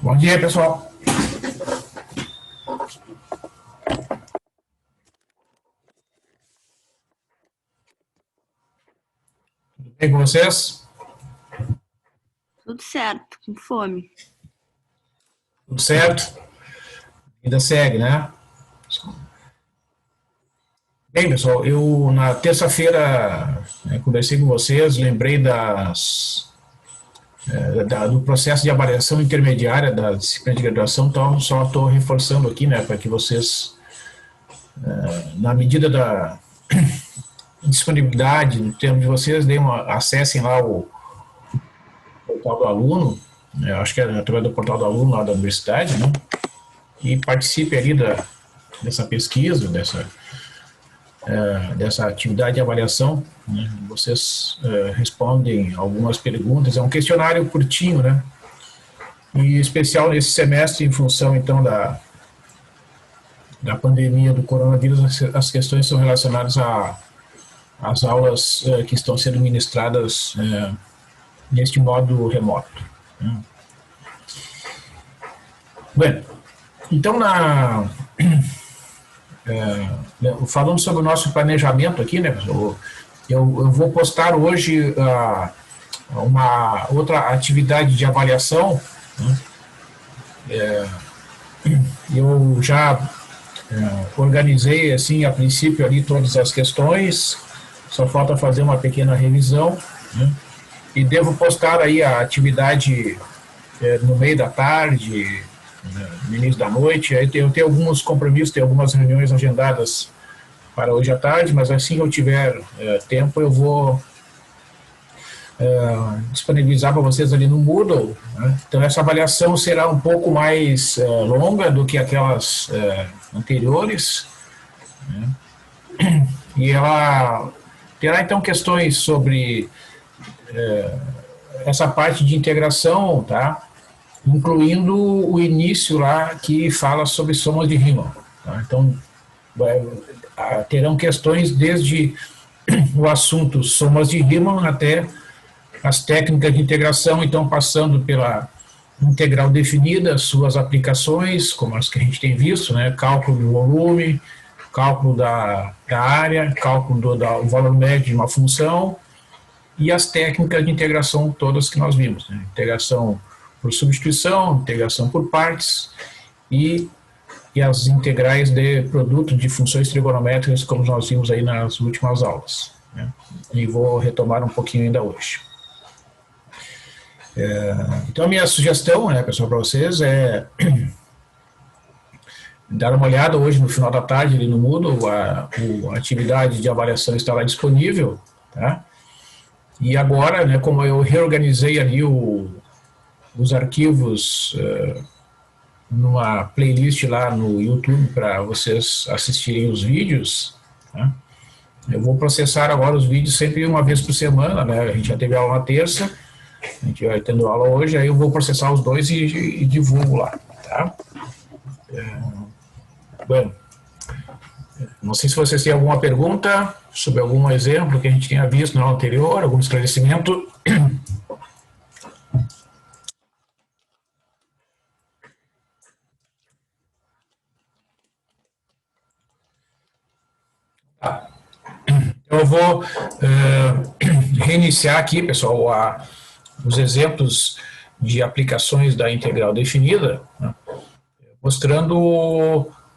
Bom dia, pessoal. Tudo bem com vocês? Tudo certo, com fome. Tudo certo? Ainda segue, né? Bem, pessoal, eu na terça-feira conversei com vocês, lembrei do processo de avaliação intermediária da disciplina de graduação, então só estou reforçando aqui, né, para que vocês, na medida da disponibilidade, no tempo de vocês, acessem lá o portal do aluno, né, acho que é através do portal do aluno lá da universidade, né, e participe ali dessa pesquisa, dessa atividade de avaliação, né? Vocês respondem algumas perguntas, é um questionário curtinho, né? E especial nesse semestre, em função, então, da pandemia do coronavírus, as questões são relacionadas às aulas que estão sendo ministradas neste modo remoto, né? Bem, então, falando sobre o nosso planejamento aqui, né, eu vou postar hoje uma outra atividade de avaliação, né? Eu já organizei, assim, a princípio ali todas as questões, só falta fazer uma pequena revisão, né? E devo postar aí a atividade no meio da tarde, no início da noite. Aí eu tenho alguns compromissos, tenho algumas reuniões agendadas para hoje à tarde, mas assim que eu tiver tempo eu vou disponibilizar para vocês ali no Moodle, né? Então essa avaliação será um pouco mais longa do que aquelas anteriores, né? E ela terá então questões sobre essa parte de integração, tá? Incluindo o início lá que fala sobre somas de Riemann, tá? Então terão questões desde o assunto somas de Riemann até as técnicas de integração, então passando pela integral definida, suas aplicações, como as que a gente tem visto, né? Cálculo do volume, cálculo da área, cálculo do valor médio de uma função, e as técnicas de integração todas que nós vimos, né? Integração por substituição, integração por partes e as integrais de produto de funções trigonométricas, como nós vimos aí nas últimas aulas, né? E vou retomar um pouquinho ainda hoje. Então a minha sugestão, né, pessoal, para vocês é dar uma olhada hoje no final da tarde ali no Moodle, a atividade de avaliação está lá disponível, tá? E agora, né, como eu reorganizei ali os arquivos numa playlist lá no YouTube para vocês assistirem os vídeos, tá? Eu vou processar agora os vídeos sempre uma vez por semana, né? A gente já teve aula na terça, a gente vai tendo aula hoje, aí eu vou processar os dois e divulgo lá, tá? Bom, não sei se vocês têm alguma pergunta sobre algum exemplo que a gente tenha visto no aula anterior, algum esclarecimento. Tá. Eu vou reiniciar aqui, pessoal, os exemplos de aplicações da integral definida, né, mostrando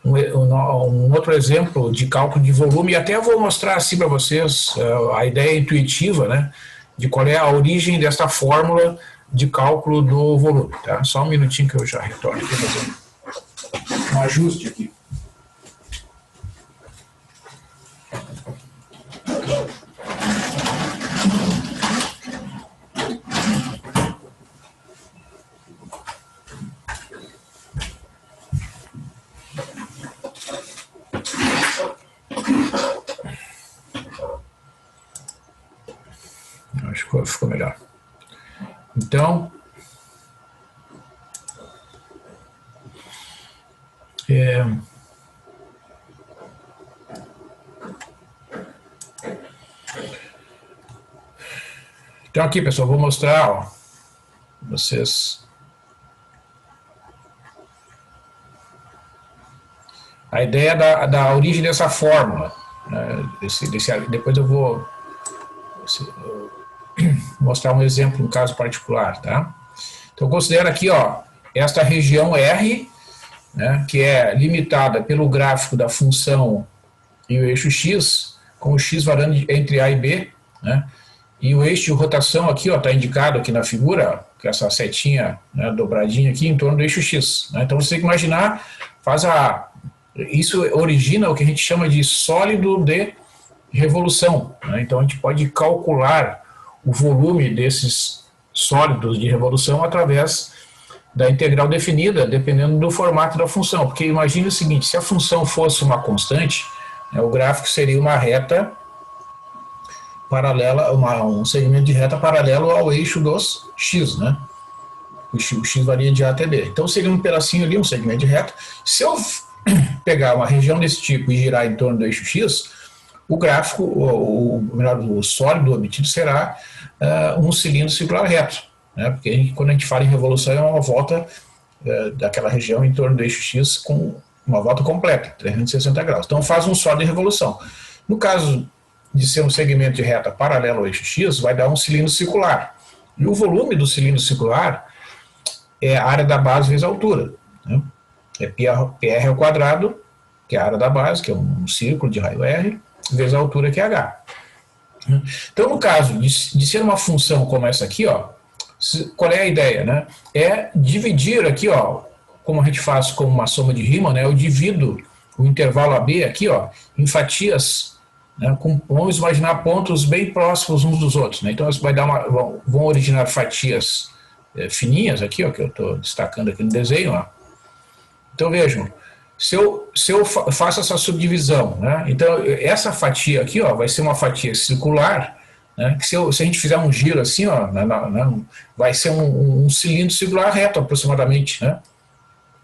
um outro exemplo de cálculo de volume, e até vou mostrar assim para vocês a ideia intuitiva, né, de qual é a origem desta fórmula de cálculo do volume. Tá? Só um minutinho que eu já retorno aqui fazer um ajuste aqui. Acho que ficou melhor. Então, Então aqui, pessoal, vou mostrar, ó, vocês a ideia da origem dessa fórmula, né? Depois eu vou mostrar um exemplo, um caso particular, tá? Então considera aqui, ó, esta região R, né, que é limitada pelo gráfico da função e o eixo X, com o X variando entre A e B, né? E o eixo de rotação aqui, ó, está indicado aqui na figura, ó, que é essa setinha, né, dobradinha aqui em torno do eixo X, né? Então você tem que imaginar, isso origina o que a gente chama de sólido de revolução, né? Então a gente pode calcular o volume desses sólidos de revolução através da integral definida, dependendo do formato da função. Porque imagine o seguinte, se a função fosse uma constante, né, o gráfico seria uma reta paralela, um segmento de reta paralelo ao eixo dos x, né? O x varia de A até B. Então seria um pedacinho ali, um segmento de reta. Se eu pegar uma região desse tipo e girar em torno do eixo x, o gráfico, o sólido obtido será um cilindro circular reto, né? Porque quando a gente fala em revolução é uma volta daquela região em torno do eixo x com uma volta completa, 360 graus. Então faz um sólido de revolução. No caso de ser um segmento de reta paralelo ao eixo x, vai dar um cilindro circular. E o volume do cilindro circular é a área da base vezes a altura, né? É PR ao quadrado, que é a área da base, que é um círculo de raio R, vezes a altura, que é H. Então, no caso de ser uma função como essa aqui, ó, qual é a ideia, né? É dividir aqui, ó, como a gente faz com uma soma de Riemann, né? Eu divido o intervalo AB aqui, ó, em fatias, né? Vamos imaginar pontos bem próximos uns dos outros, né? Então, isso vai dar vão originar fatias fininhas aqui, ó, que eu estou destacando aqui no desenho, ó. Então, vejam, se eu faço essa subdivisão, né? Então essa fatia aqui, ó, vai ser uma fatia circular, né? Que se a gente fizer um giro assim, ó, vai ser um cilindro circular reto aproximadamente, né?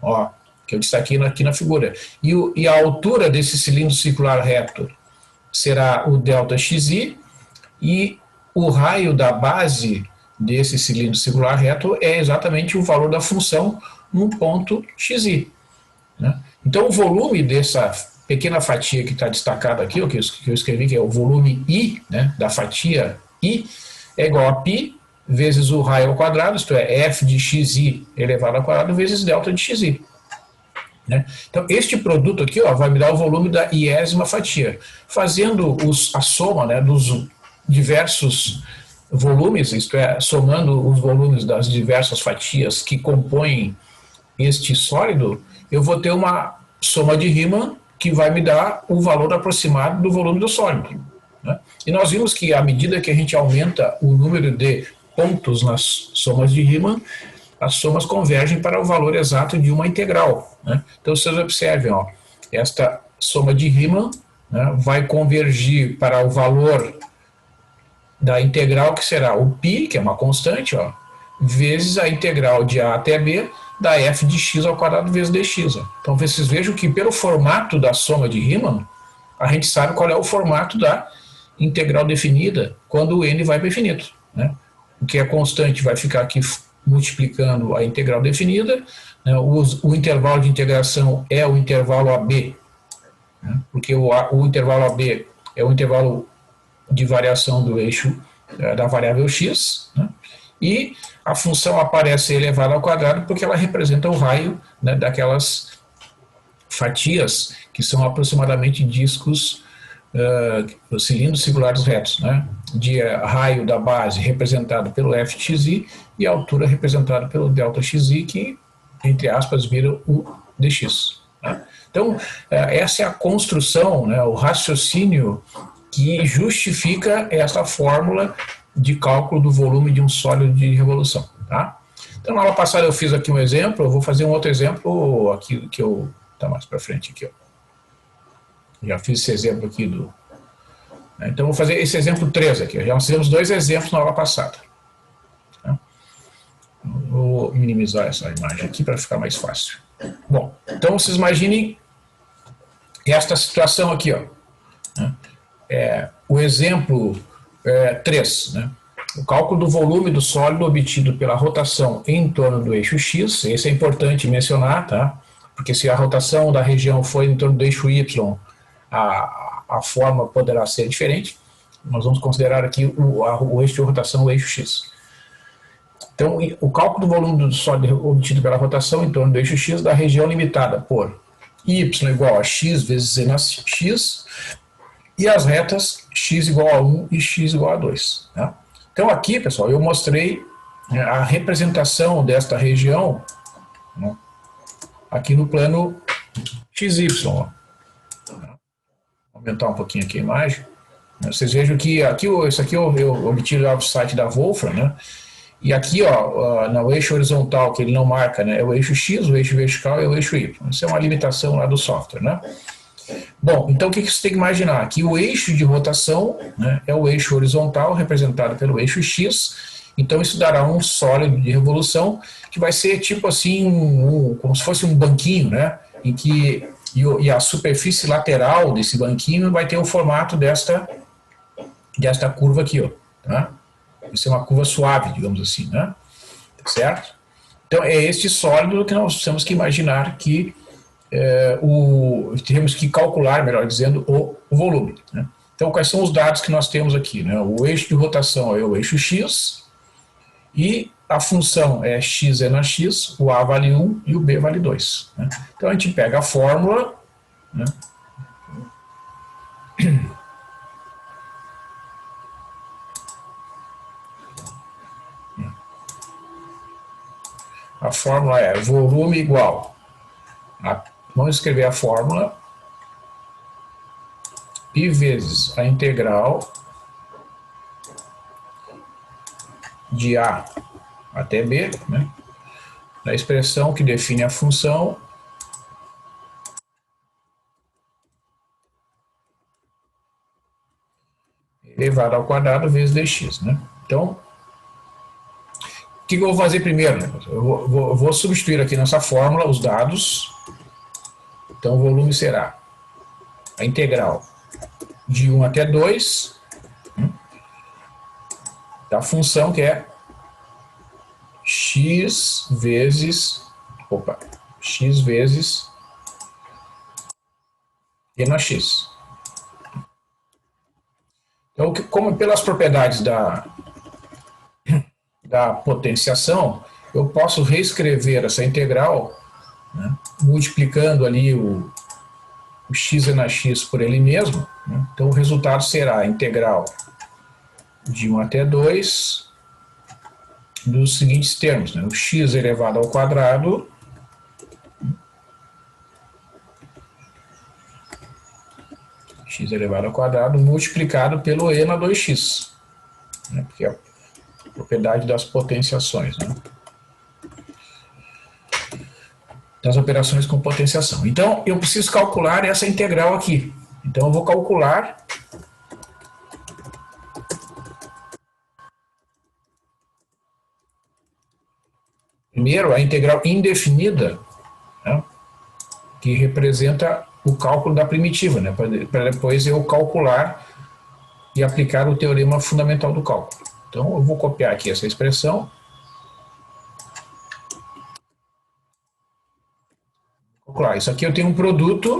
Ó, que eu destaquei aqui na figura. E a altura desse cilindro circular reto será o ΔXi, e o raio da base desse cilindro circular reto é exatamente o valor da função num ponto xi, né? Então o volume dessa pequena fatia que está destacada aqui, o que eu escrevi, que é o volume I, né, da fatia I, é igual a π vezes o raio ao quadrado, isto é, f de xi elevado ao quadrado vezes delta de xi, né? Então este produto aqui, ó, vai me dar o volume da iésima fatia. Fazendo a soma, né, dos diversos volumes, isto é, somando os volumes das diversas fatias que compõem este sólido, eu vou ter uma soma de Riemann que vai me dar o valor aproximado do volume do sólido, né? E nós vimos que à medida que a gente aumenta o número de pontos nas somas de Riemann, as somas convergem para o valor exato de uma integral, né? Então vocês observem, ó, esta soma de Riemann, né, vai convergir para o valor da integral, que será o π, que é uma constante, ó, vezes a integral de A até B da f de x ao quadrado vezes dx. Então vocês vejam que pelo formato da soma de Riemann, a gente sabe qual é o formato da integral definida quando o n vai para infinito, né? O que é constante vai ficar aqui multiplicando a integral definida, né? O intervalo de integração é o intervalo AB, né? Porque o intervalo AB é o intervalo de variação do eixo da variável x, né? E a função aparece elevada ao quadrado porque ela representa o raio, né, daquelas fatias que são aproximadamente discos, cilindros circulares retos, né, de raio da base representado pelo f de xi e a altura representada pelo ΔXi, que, entre aspas, vira o dx, né? Então, essa é a construção, né, o raciocínio que justifica essa fórmula de cálculo do volume de um sólido de revolução, tá? Então, na aula passada eu fiz aqui um exemplo, eu vou fazer um outro exemplo aqui que eu tá mais para frente aqui, ó. Já fiz esse exemplo aqui então vou fazer esse exemplo 3 aqui. Já fizemos 2 exemplos na aula passada, tá? Vou minimizar essa imagem aqui para ficar mais fácil. Bom, então vocês imaginem esta situação aqui, ó, né? O exemplo 3, né? o cálculo do volume do sólido obtido pela rotação em torno do eixo X, esse é importante mencionar, tá? Porque se a rotação da região for em torno do eixo Y, a forma poderá ser diferente. Nós vamos considerar aqui o eixo de rotação, o eixo X. Então, o cálculo do volume do sólido obtido pela rotação em torno do eixo X da região limitada por y igual a x vezes z na x e as retas x igual a 1 e x igual a 2. Tá? Então, aqui, pessoal, eu mostrei a representação desta região, né, aqui no plano XY. Ó. Vou aumentar um pouquinho aqui a imagem. Vocês vejam que isso aqui eu obtive lá do site da Wolfram, né? E aqui, ó, no eixo horizontal, que ele não marca, né, é o eixo X, o eixo vertical é o eixo Y. Isso é uma limitação lá do software, né? Bom, então o que você tem que imaginar? Que o eixo de rotação, né, é o eixo horizontal, representado pelo eixo X. Então isso dará um sólido de revolução, que vai ser tipo assim, como se fosse um banquinho, né? Em que e a superfície lateral desse banquinho vai ter o formato desta curva aqui, ó, tá? Vai ser uma curva suave, digamos assim, né? Certo? Então, é este sólido que nós temos que imaginar que temos que calcular, melhor dizendo, o volume. Né? Então, quais são os dados que nós temos aqui? Né? O eixo de rotação é o eixo X e a função é x é na x, o A vale 1 e o B vale 2. Né? Então, a gente pega a fórmula, né? A fórmula é volume igual vamos escrever a fórmula π vezes a integral de A até B, né, da expressão que define a função elevado ao quadrado vezes dx. Né? Então, o que eu vou fazer primeiro? Né? Eu vou substituir aqui nessa fórmula os dados. Então, o volume será a integral de 1 até 2 da função que é x vezes e na x. Então, como pelas propriedades da potenciação, eu posso reescrever essa integral, né, multiplicando ali o x na x por ele mesmo. Né? Então, o resultado será a integral de 1 até 2 dos seguintes termos. Né? O x elevado ao quadrado multiplicado pelo e na 2x. Né? Porque é propriedade das potenciações, né? Das operações com potenciação. Então, eu preciso calcular essa integral aqui. Então, eu vou calcular primeiro a integral indefinida, né, que representa o cálculo da primitiva, né, para depois eu calcular e aplicar o teorema fundamental do cálculo. Então, eu vou copiar aqui essa expressão. Calcular. Isso aqui eu tenho um produto.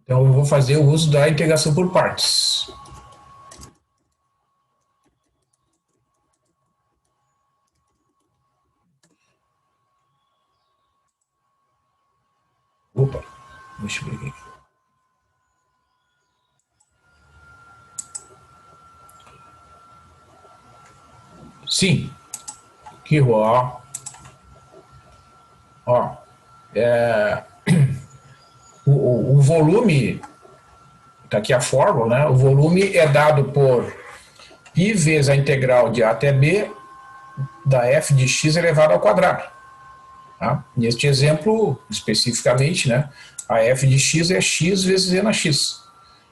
Então, eu vou fazer o uso da integração por partes. Opa, deixa eu ver aqui. Sim, aqui, ó, o volume, está aqui a fórmula, né? O volume é dado por π vezes a integral de A até B da f de x elevado ao quadrado. Tá? Neste exemplo, especificamente, né, a f de x é x vezes e na x.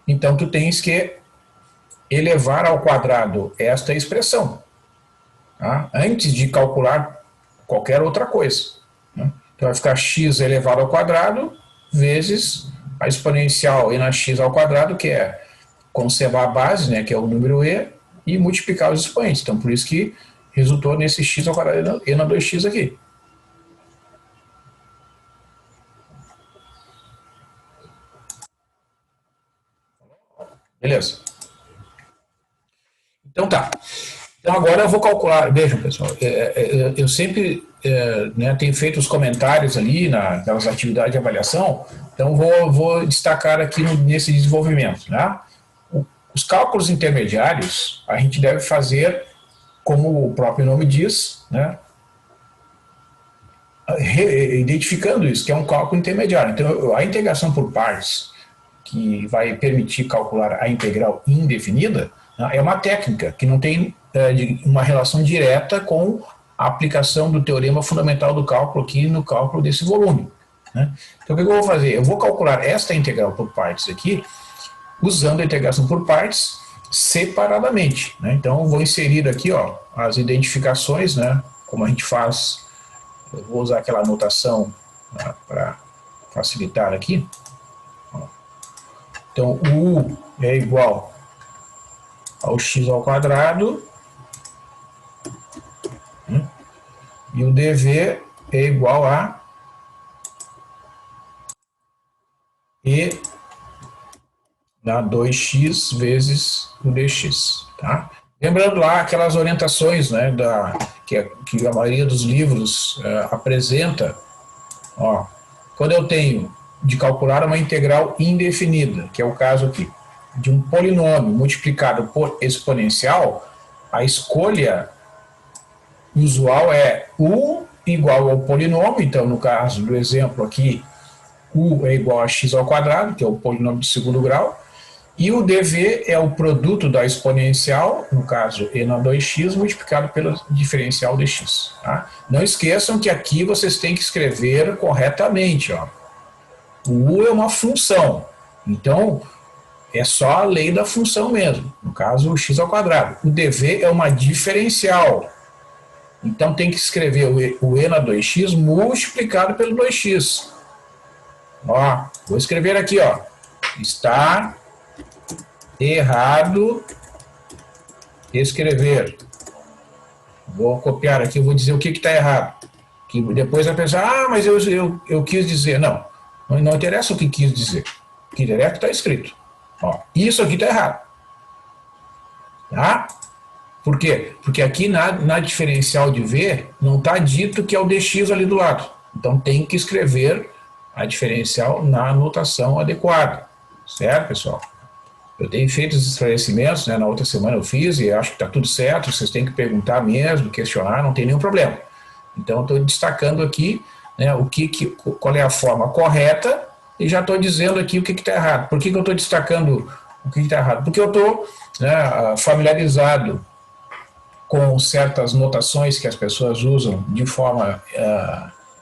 Então, tu tens que elevar ao quadrado esta expressão, tá? Antes de calcular qualquer outra coisa. Né? Então, vai ficar x elevado ao quadrado vezes a exponencial e na x ao quadrado, que é conservar a base, né, que é o número e multiplicar os expoentes. Então, por isso que resultou nesse x ao quadrado e na 2x aqui. Beleza? Então tá. Então agora eu vou calcular. Vejam, pessoal, eu sempre né, tenho feito os comentários ali nas atividades de avaliação, então vou destacar aqui nesse desenvolvimento. Né? Os cálculos intermediários a gente deve fazer, como o próprio nome diz, né, identificando isso, que é um cálculo intermediário. Então a integração por partes, que vai permitir calcular a integral indefinida, né, é uma técnica que não tem uma relação direta com a aplicação do teorema fundamental do cálculo aqui no cálculo desse volume. Né? Então, o que eu vou fazer? Eu vou calcular esta integral por partes aqui, usando a integração por partes separadamente. Né? Então, eu vou inserir aqui ó, as identificações, né, como a gente faz. Eu vou usar aquela anotação para facilitar aqui. Então, o U é igual ao x ao quadrado, e o dv é igual a e na 2x vezes o dx. Tá? Lembrando lá aquelas orientações, né, que a maioria dos livros apresenta. Ó, quando eu tenho de calcular uma integral indefinida, que é o caso aqui, de um polinômio multiplicado por exponencial, a escolha usual é u igual ao polinômio. Então, no caso do exemplo aqui, u é igual a x ao quadrado, que é o polinômio de segundo grau, e o dv é o produto da exponencial, no caso e na 2x, multiplicado pelo diferencial dx. Tá? Não esqueçam que aqui vocês têm que escrever corretamente. Ó. O u é uma função, então é só a lei da função mesmo, no caso o x ao quadrado. O dv é uma diferencial, então tem que escrever o e na 2x multiplicado pelo 2x. Ó, vou escrever aqui, ó, está errado escrever. Vou copiar aqui, vou dizer o que está errado. Que depois vai pensar, mas eu quis dizer. Não interessa o que quis dizer. O que interessa é que está escrito. Ó, isso aqui está errado. Tá? Por quê? Porque aqui na diferencial de V não está dito que é o dx ali do lado. Então tem que escrever a diferencial na notação adequada. Certo, pessoal? Eu tenho feito os esclarecimentos, né, na outra semana eu fiz e acho que está tudo certo, vocês têm que perguntar mesmo, questionar, não tem nenhum problema. Então, estou destacando aqui, né, qual é a forma correta e já estou dizendo aqui o que está errado. Por que eu estou destacando o que está errado? Porque eu estou, né, familiarizado com certas notações que as pessoas usam de forma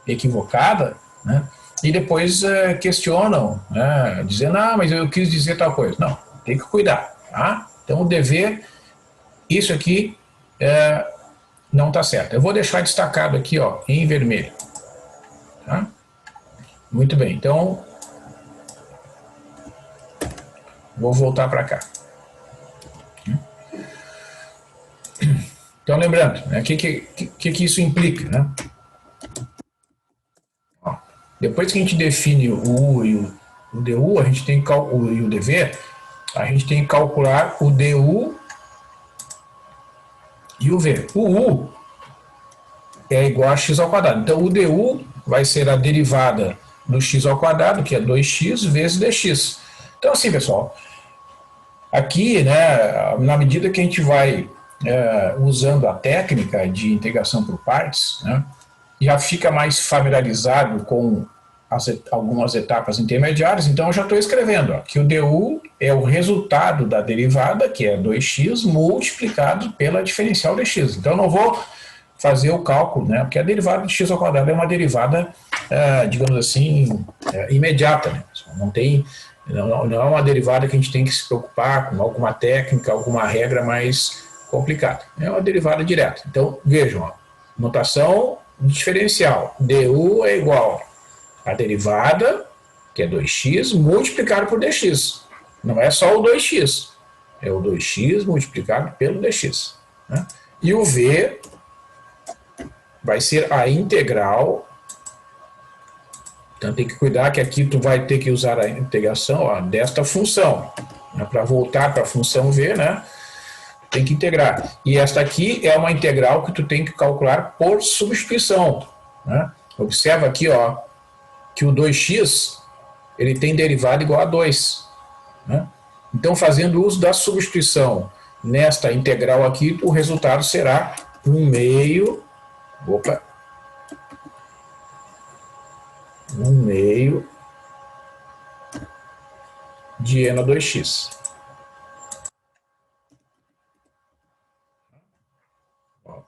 equivocada, né, e depois questionam, né, dizendo, mas eu quis dizer tal coisa. Não. Tem que cuidar, tá? Então, o dever, isso aqui não está certo. Eu vou deixar destacado aqui, ó, em vermelho. Tá? Muito bem, então, vou voltar para cá. Então, lembrando, né, o que isso implica, né? Ó, depois que a gente define o U e o DU, a gente tem que e o DV, a gente tem que calcular o DU e o V. O U é igual a x ao quadrado. Então, o DU vai ser a derivada do x ao quadrado, que é 2x vezes dx. Então, assim, pessoal, aqui, né, na medida que a gente vai usando a técnica de integração por partes, né, já fica mais familiarizado com algumas etapas intermediárias, então eu já estou escrevendo ó, que o DU é o resultado da derivada, que é 2x, multiplicado pela diferencial dx. Então eu não vou fazer o cálculo, né, porque a derivada de x ao quadrado é uma derivada, digamos assim, imediata. Né? Não é uma derivada que a gente tem que se preocupar com alguma técnica, alguma regra mais complicada. É uma derivada direta. Então, vejam, ó, notação diferencial. DU é igual a derivada, que é 2x, multiplicado por dx. Não é só o 2x. é o 2x multiplicado pelo dx. Né? E o v vai ser a integral. Então tem que cuidar que aqui tu vai ter que usar a integração, ó, desta função. Né? Para voltar para a função v, né? Tem que integrar. E esta aqui é uma integral que tu tem que calcular por substituição. Né? Observa aqui, ó, que o 2x ele tem derivada igual a 2. Né? Então, fazendo uso da substituição nesta integral aqui, o resultado será 1 meio, 1 meio de e na 2x.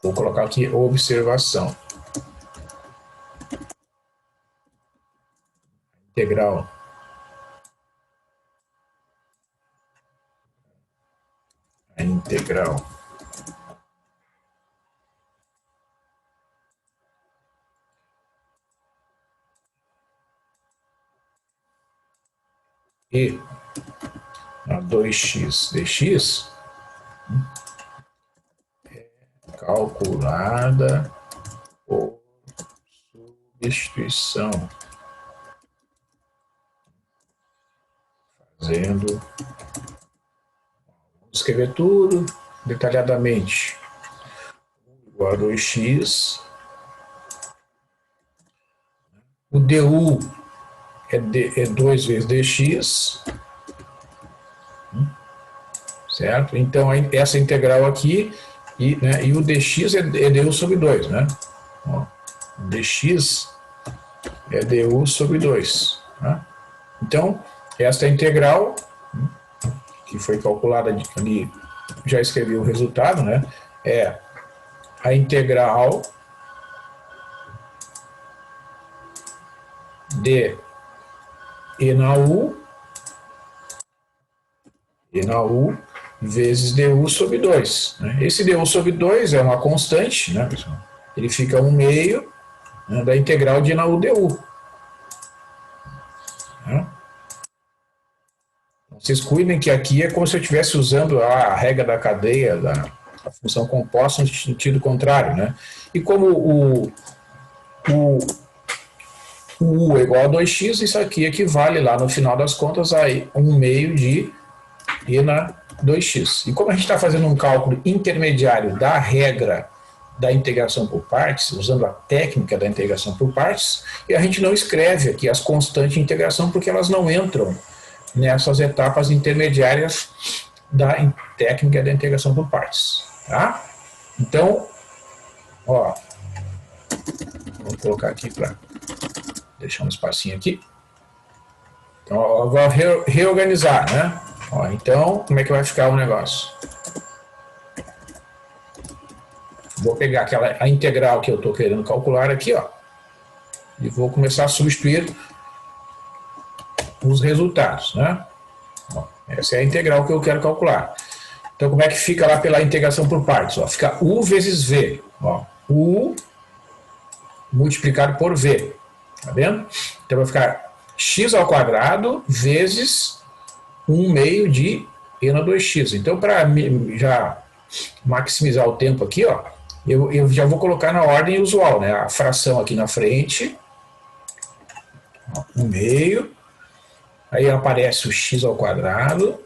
Vou colocar aqui observação. Integral e a 2x dx é calculada por substituição, vamos escrever tudo detalhadamente. Igual a 2x, o du é 2 vezes dx, certo? Então, essa integral aqui, e o dx é du sobre 2, né? Ó, dx é du sobre 2. Né? Então, esta integral, que foi calculada ali, já escrevi o resultado, né? É a integral de e na u vezes du sobre 2. Né? Esse du sobre 2 é uma constante, né, pessoal? Ele fica 1 meio, né, da integral de e na u du. Né? Vocês cuidem que aqui é como se eu estivesse usando a regra da cadeia da função composta no sentido contrário. Né? E como o u é igual a 2x, isso aqui equivale lá no final das contas a 1 meio de e na 2x. E como a gente está fazendo um cálculo intermediário da regra da integração por partes, usando a técnica da integração por partes, e a gente não escreve aqui as constantes de integração porque elas não entram nessas etapas intermediárias da técnica da integração por partes. Tá? Então, ó, vou colocar aqui para deixar um espacinho aqui. Então, ó, eu vou reorganizar, né? Ó, então, como é que vai ficar o negócio? Vou pegar a integral que eu estou querendo calcular aqui, ó, e vou começar a substituir os resultados, né? Ó, essa é a integral que eu quero calcular. Então, como é que fica lá pela integração por partes? Ó, fica u vezes v. Ó, u multiplicado por v. Tá vendo? Então, vai ficar x ao quadrado vezes 1 meio de e na 2x. Então, para já maximizar o tempo aqui, ó, eu já vou colocar na ordem usual, né? A fração aqui na frente, ó, 1 meio, aí aparece o x ao quadrado,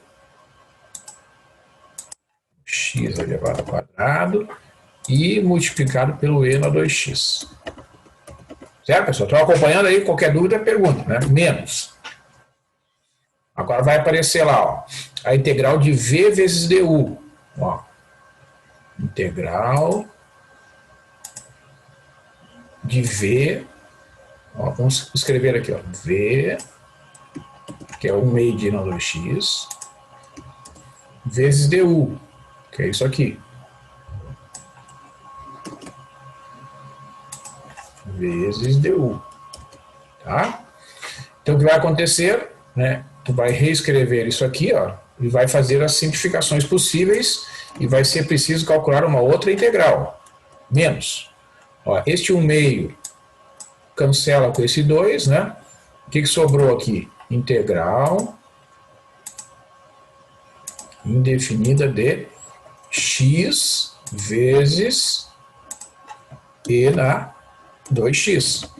x elevado ao quadrado, e multiplicado pelo e na 2x. Certo, pessoal? Estão acompanhando aí? Qualquer dúvida, pergunta, né? Menos. Agora vai aparecer lá, ó, a integral de v vezes du. Ó, integral de v, ó, vamos escrever aqui, ó, v, que é 1 meio de e na 2x, vezes du, que é isso aqui. Vezes du. Tá? Então, o que vai acontecer, né? Tu vai reescrever isso aqui, ó, e vai fazer as simplificações possíveis e vai ser preciso calcular uma outra integral. Menos. Ó, este 1 meio cancela com esse 2, né? O que sobrou aqui? Integral indefinida de x vezes e na 2x,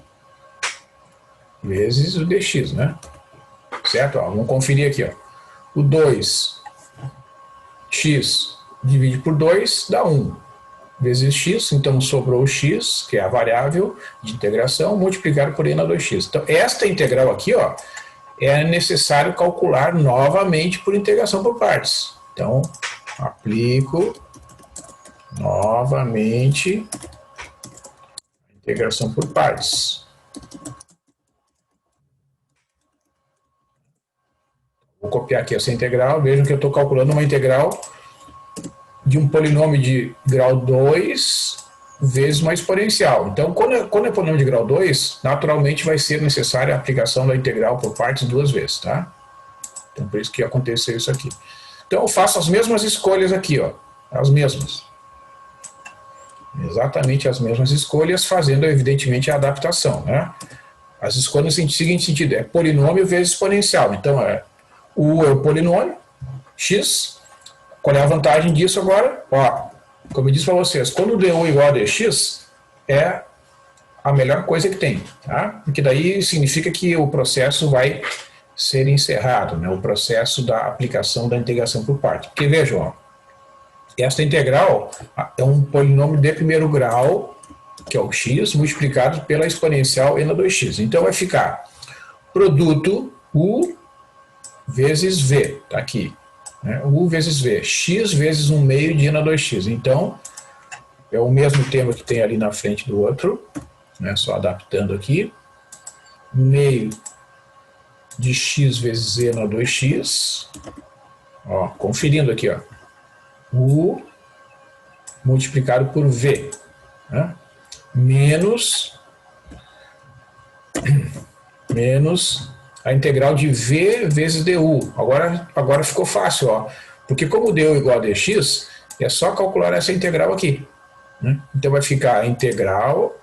vezes o dx, né? Certo? Ó, vamos conferir aqui, ó. O 2x divide por 2 dá 1, vezes x, então sobrou o x, que é a variável de integração, multiplicado por e na 2x. Então, esta integral aqui, ó, é necessário calcular novamente por integração por partes. Então, aplico novamente a integração por partes. Vou copiar aqui essa integral, vejam que eu estou calculando uma integral de um polinômio de grau 2 vezes uma exponencial. Então, quando é polinômio de grau 2, naturalmente vai ser necessária a aplicação da integral por partes 2 vezes, tá? Então, por isso que aconteceu isso aqui. Então, eu faço as mesmas escolhas aqui, ó. As mesmas. Exatamente as mesmas escolhas, fazendo, evidentemente, a adaptação, né? As escolhas no seguinte sentido, é polinômio vezes exponencial. Então, U é o polinômio, x. Qual é a vantagem disso agora? Ó, como eu disse para vocês, quando o du igual a dx, é a melhor coisa que tem, tá? Porque daí significa que o processo vai ser encerrado, né? O processo da aplicação da integração por parte. Porque vejam, ó, esta integral é um polinômio de primeiro grau, que é o x, multiplicado pela exponencial e na 2x. Então vai ficar produto u vezes v, tá aqui. Né? U vezes v, x vezes 1 meio de e na 2x. Então, é o mesmo termo que tem ali na frente do outro, né? Só adaptando aqui. Meio de x vezes e na 2x. Ó, conferindo aqui, ó. U multiplicado por v, né? menos a integral de v vezes du. Agora ficou fácil, ó, porque como du igual a dx, é só calcular essa integral aqui, né? Então vai ficar a integral,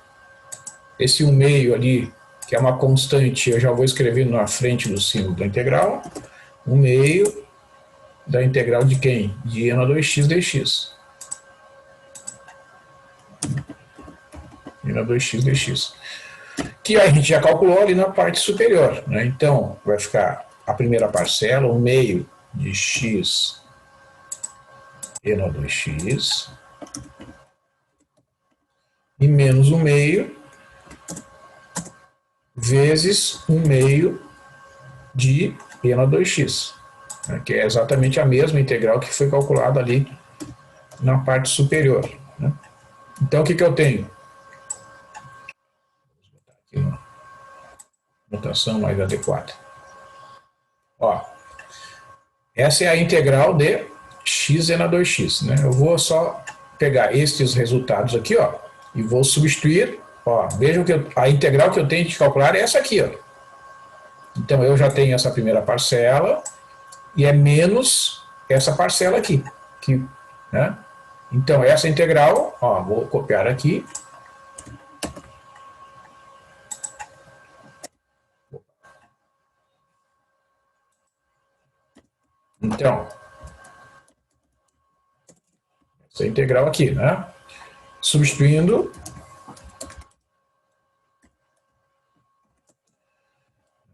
esse 1 meio ali, que é uma constante, eu já vou escrever na frente do símbolo da integral, 1 meio da integral de quem? De e na 2x dx. E na 2x dx. Que a gente já calculou ali na parte superior, né? Então, vai ficar a primeira parcela, 1 meio de x e na 2x, e menos 1 meio vezes 1 meio de e na 2x, né? Que é exatamente a mesma integral que foi calculada ali na parte superior, né? Então, o que eu tenho? Aqui uma notação mais adequada. Ó, essa é a integral de x e na 2x, né? Eu vou só pegar estes resultados aqui, ó, e vou substituir, ó, vejam que a integral que eu tenho que calcular é essa aqui, ó. Então, eu já tenho essa primeira parcela e é menos essa parcela aqui, né? Então, essa integral, ó, vou copiar aqui. Então, essa integral aqui, né? Substituindo,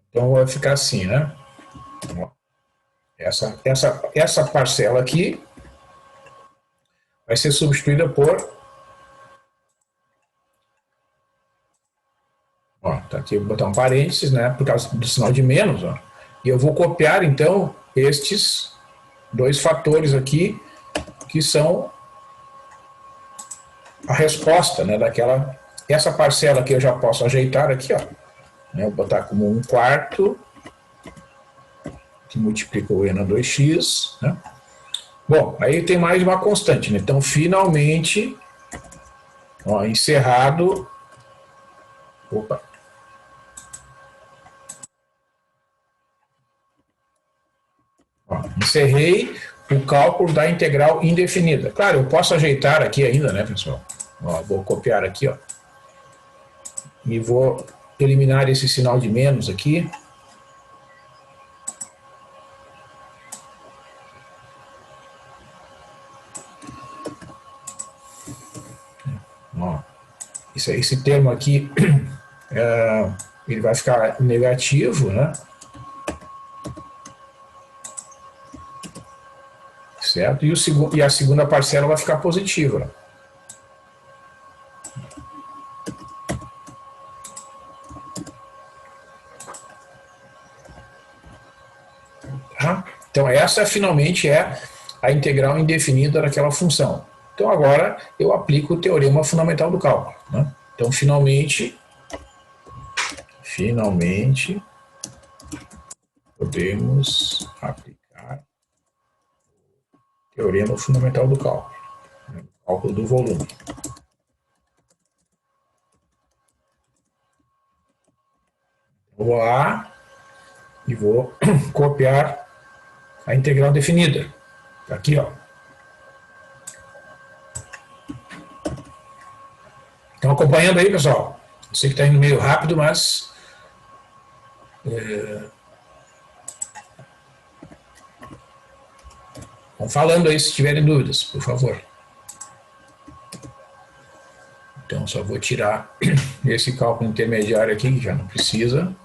então vai ficar assim, né? Essa parcela aqui vai ser substituída por, ó, tá aqui, vou botar um parênteses, né? Por causa do sinal de menos, ó. E eu vou copiar, então, estes dois fatores aqui, que são a resposta, né, daquela. Essa parcela aqui eu já posso ajeitar aqui, ó. Né, vou botar como 1/4, que multiplica o e na 2x, né? Bom, aí tem mais uma constante, né? Então, finalmente, ó, encerrado. Opa. Ó, encerrei o cálculo da integral indefinida. Claro, eu posso ajeitar aqui ainda, né, pessoal? Ó, vou copiar aqui, ó. E vou eliminar esse sinal de menos aqui. esse termo aqui, ele vai ficar negativo, né? Certo? E a segunda parcela vai ficar positiva. Tá? Então, essa finalmente é a integral indefinida daquela função. Então, agora eu aplico o teorema fundamental do cálculo. Né? Então, finalmente, podemos aplicar o teorema fundamental do cálculo, né? Cálculo do volume. Vou lá e vou copiar a integral definida. Aqui, ó. Estão acompanhando aí, pessoal? Eu sei que está indo meio rápido, mas... vão falando aí se tiverem dúvidas, por favor. Então, só vou tirar esse cálculo intermediário aqui, que já não precisa.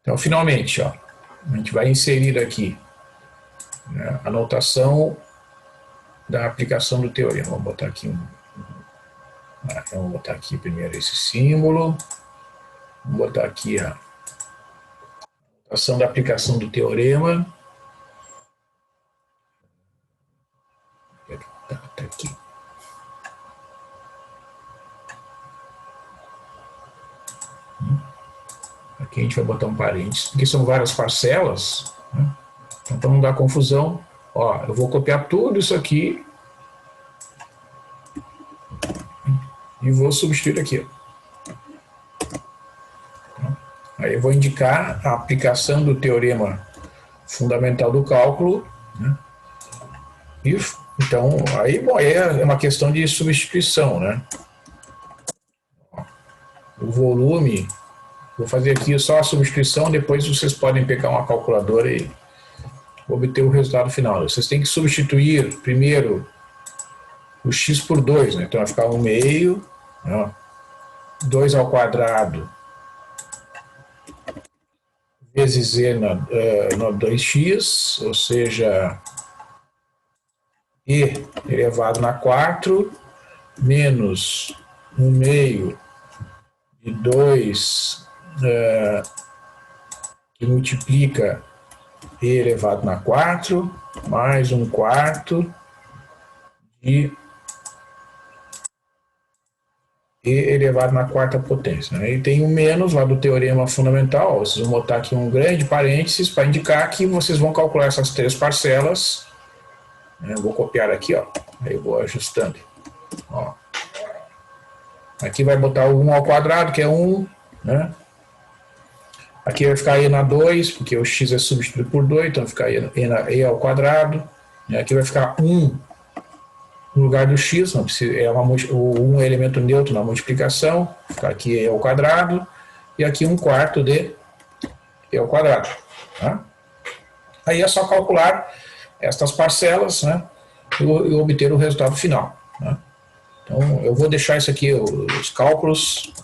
Então, finalmente, ó, a gente vai inserir aqui, né, a notação da aplicação do teorema. Vamos botar aqui vamos botar aqui primeiro esse símbolo. Vamos botar aqui a notação da aplicação do teorema. Tá aqui. Aqui a gente vai botar um parênteses, porque são várias parcelas, né? Então, para não dar confusão, ó, eu vou copiar tudo isso aqui e vou substituir aqui. Aí eu vou indicar a aplicação do teorema fundamental do cálculo, né? E, então, aí, bom, é uma questão de substituição, né? O volume, vou fazer aqui só a substituição, depois vocês podem pegar uma calculadora e obter o resultado final. Vocês têm que substituir primeiro o x por 2, né? Então vai ficar 1 meio, ó, 2 ao quadrado vezes z no 2x, ou seja, e elevado na 4, menos 1 meio de 2 que multiplica e elevado na 4, mais 1/4 de e elevado na 4ª potência. Né? E tem um menos lá do teorema fundamental. Vocês vão botar aqui um grande parênteses para indicar que vocês vão calcular essas 3 parcelas. Eu vou copiar aqui, ó. Aí eu vou ajustando. Ó. Aqui vai botar o 1 ao quadrado, que é 1, né? Aqui vai ficar e na 2, porque o x é substituído por 2, então vai ficar e ao quadrado. E aqui vai ficar 1 no lugar do x, não precisa, o 1 é elemento neutro na multiplicação, vai ficar aqui e ao quadrado, e aqui 1/4 de e ao quadrado. Tá? Aí é só calcular estas parcelas, né, e obter o resultado final. Né? Então eu vou deixar isso aqui, os cálculos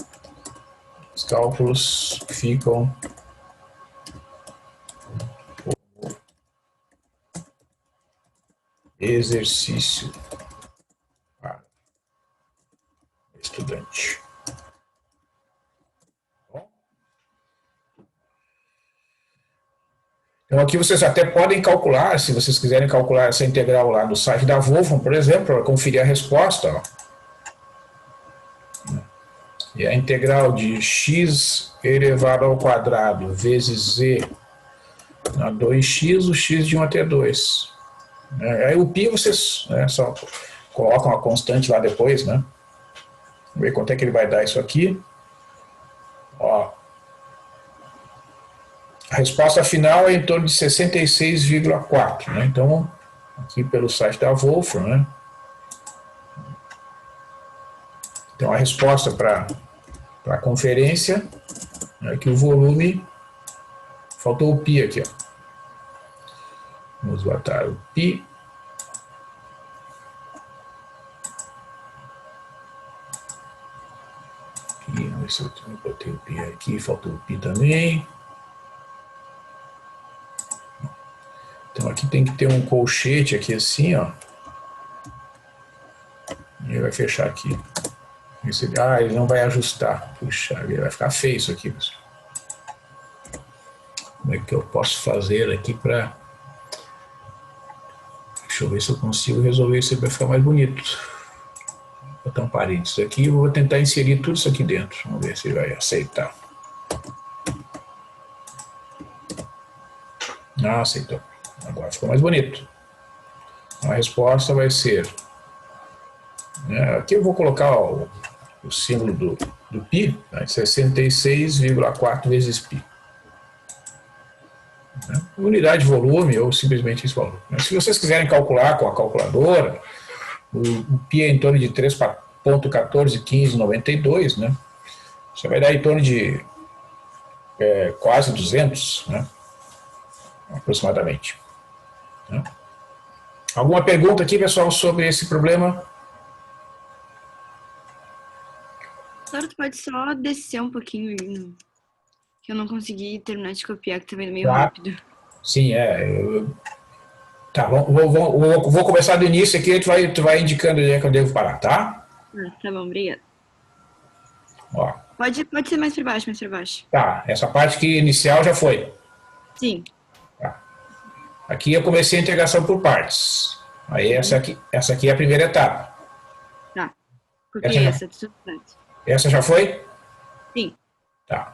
ficam exercício para estudante. Então aqui vocês até podem calcular, se vocês quiserem calcular essa integral lá no site da Wolfram, por exemplo, para conferir a resposta. Ó. E a integral de x elevado ao quadrado vezes z na 2x, o x de 1 até 2. Aí o π vocês só colocam a constante lá depois, né? Vamos ver quanto é que ele vai dar isso aqui. Ó. A resposta final é em torno de 66,4, né? Então, aqui pelo site da Wolfram, né? Então, a resposta para para conferência, aqui o volume, faltou o π aqui, ó. Vamos botar o π. Aqui, vamos ver se eu botei o π aqui, faltou o π também. Então aqui tem que ter um colchete aqui assim, ó. E ele vai fechar aqui. Ele não vai ajustar. Puxa, ele vai ficar feio isso aqui, pessoal. Como é que eu posso fazer aqui para... Deixa eu ver se eu consigo resolver isso para ficar mais bonito. Vou botar um parênteses aqui e vou tentar inserir tudo isso aqui dentro. Vamos ver se ele vai aceitar. Ah, aceitou. Agora ficou mais bonito. A resposta vai ser... Aqui eu vou colocar o símbolo do π, né, 66,4 vezes π. Unidade de volume ou simplesmente esse valor. Se vocês quiserem calcular com a calculadora, o π é em torno de 3,141592, né? Você vai dar em torno de quase 200, né? Aproximadamente. Né? Alguma pergunta aqui, pessoal, sobre esse problema? Claro, tu pode só descer um pouquinho, que eu não consegui terminar de copiar, que tá vendo meio rápido. Sim, Tá, vou começar do início aqui, tu vai indicando onde é que eu devo parar, tá? Tá bom, obrigada. Ó. Pode ser mais para baixo, mais para baixo. Tá, essa parte aqui inicial já foi. Sim. Tá. Aqui eu comecei a integração por partes. Aí essa aqui é a primeira etapa. Tá, copiei essa. Essa já foi? Sim. Tá.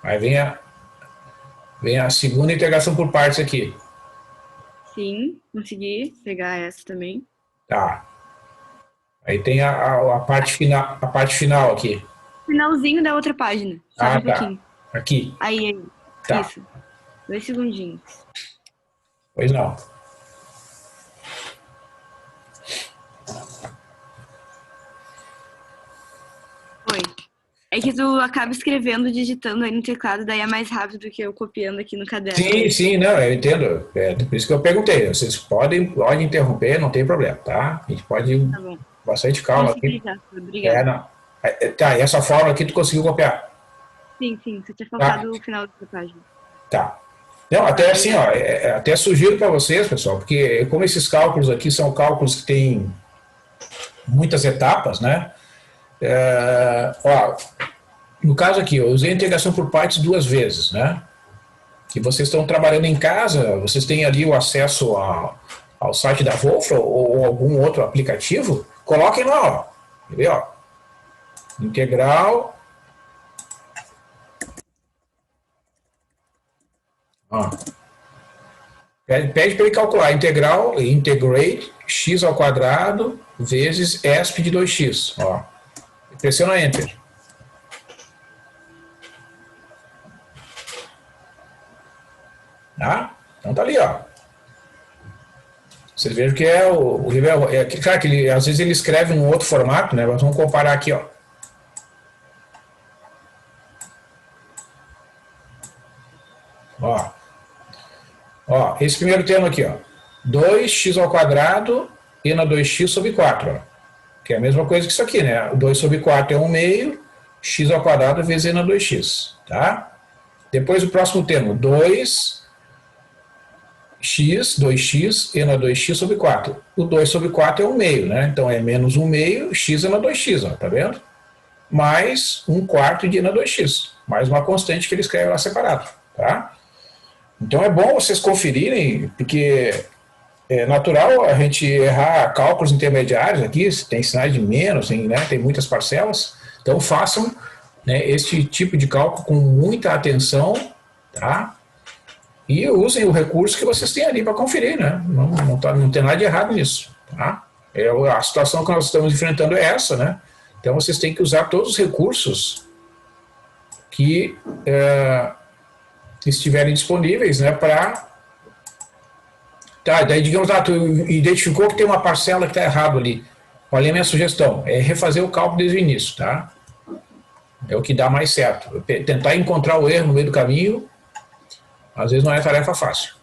Aí vem a segunda integração por partes aqui. Sim, consegui pegar essa também. Tá. Aí tem a parte final aqui. Finalzinho da outra página. Sobe um pouquinho. Aqui. Aí. Tá. Isso. 2 segundinhos. Pois não. Foi. É que tu acaba escrevendo, digitando aí no teclado, daí é mais rápido do que eu copiando aqui no caderno. Sim, não, eu entendo. Por isso que eu perguntei. Vocês podem interromper, não tem problema, tá? A gente pode... Tá bom. Bastante calma aqui. Obrigada. Tá, e essa forma aqui tu conseguiu copiar? Sim, você tinha faltado no final da página. Tá. Não, até assim, ó, até sugiro para vocês, pessoal, porque como esses cálculos aqui são cálculos que têm muitas etapas, né? No caso aqui, eu usei a integração por partes 2 vezes, né? Que vocês estão trabalhando em casa, vocês têm ali o acesso ao site da Wolfram ou algum outro aplicativo, coloquem lá, ó. Quer ver, ó? Integral. Ó. Pede para ele calcular integrate x ao quadrado vezes esp de 2x. Ó. Pressiona Enter. Tá? Então tá ali, ó. Vocês vejam que claro que às vezes ele escreve num outro formato, né? Mas vamos comparar aqui, ó. Ó, esse primeiro termo aqui, ó. 2x ao quadrado e na 2x sobre 4, ó. Que é a mesma coisa que isso aqui, né? O 2 sobre 4 é 1/2, x ao quadrado vezes e na 2x, tá? Depois o próximo termo, 2x, 2x e na 2x sobre 4. O 2 sobre 4 é 1/2, né? Então é menos 1/2, x é na 2x, ó, tá vendo? Mais 1/4 de na 2x. Mais uma constante que ele escreve lá separado, tá? Então é bom vocês conferirem, porque é natural a gente errar cálculos intermediários aqui, tem sinais de menos, tem muitas parcelas. Então façam, né, este tipo de cálculo com muita atenção, tá? E usem o recurso que vocês têm ali para conferir, né? Não tem nada de errado nisso, tá? A situação que nós estamos enfrentando é essa, né? Então vocês têm que usar todos os recursos que estiverem disponíveis, né, para... Tá, daí digamos, tu identificou que tem uma parcela que está errado ali. Olha a minha sugestão, é refazer o cálculo desde o início, tá? É o que dá mais certo. Tentar encontrar o erro no meio do caminho, às vezes não é tarefa fácil.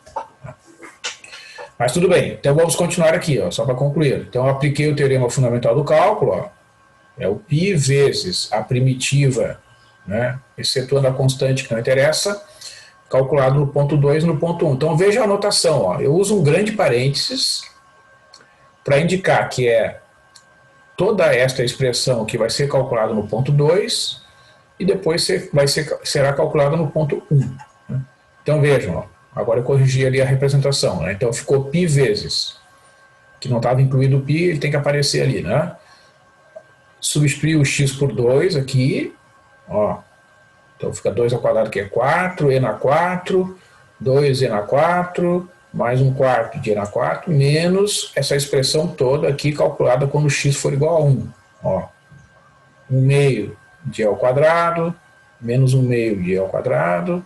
Mas tudo bem, então vamos continuar aqui, ó, só para concluir. Então eu apliquei o teorema fundamental do cálculo, ó, é o π vezes a primitiva, né, excetuando a constante que não interessa, calculado no ponto 2 e no ponto 1. Então veja a anotação, ó, eu uso um grande parênteses para indicar que é toda esta expressão que vai ser calculada no ponto 2 e depois será calculada no ponto 1. Né? Então vejam, ó, agora eu corrigi ali a representação, né? Então ficou π vezes, que não estava incluído o π, ele tem que aparecer ali, né? Substituir o x por 2 aqui, ó. Então fica 2 ao quadrado que é 4, e na 4, 2e na 4, mais 1/4 de e na 4, menos essa expressão toda aqui calculada quando x for igual a 1. Ó, 1/2 de e ao quadrado, menos 1/2 de e ao quadrado,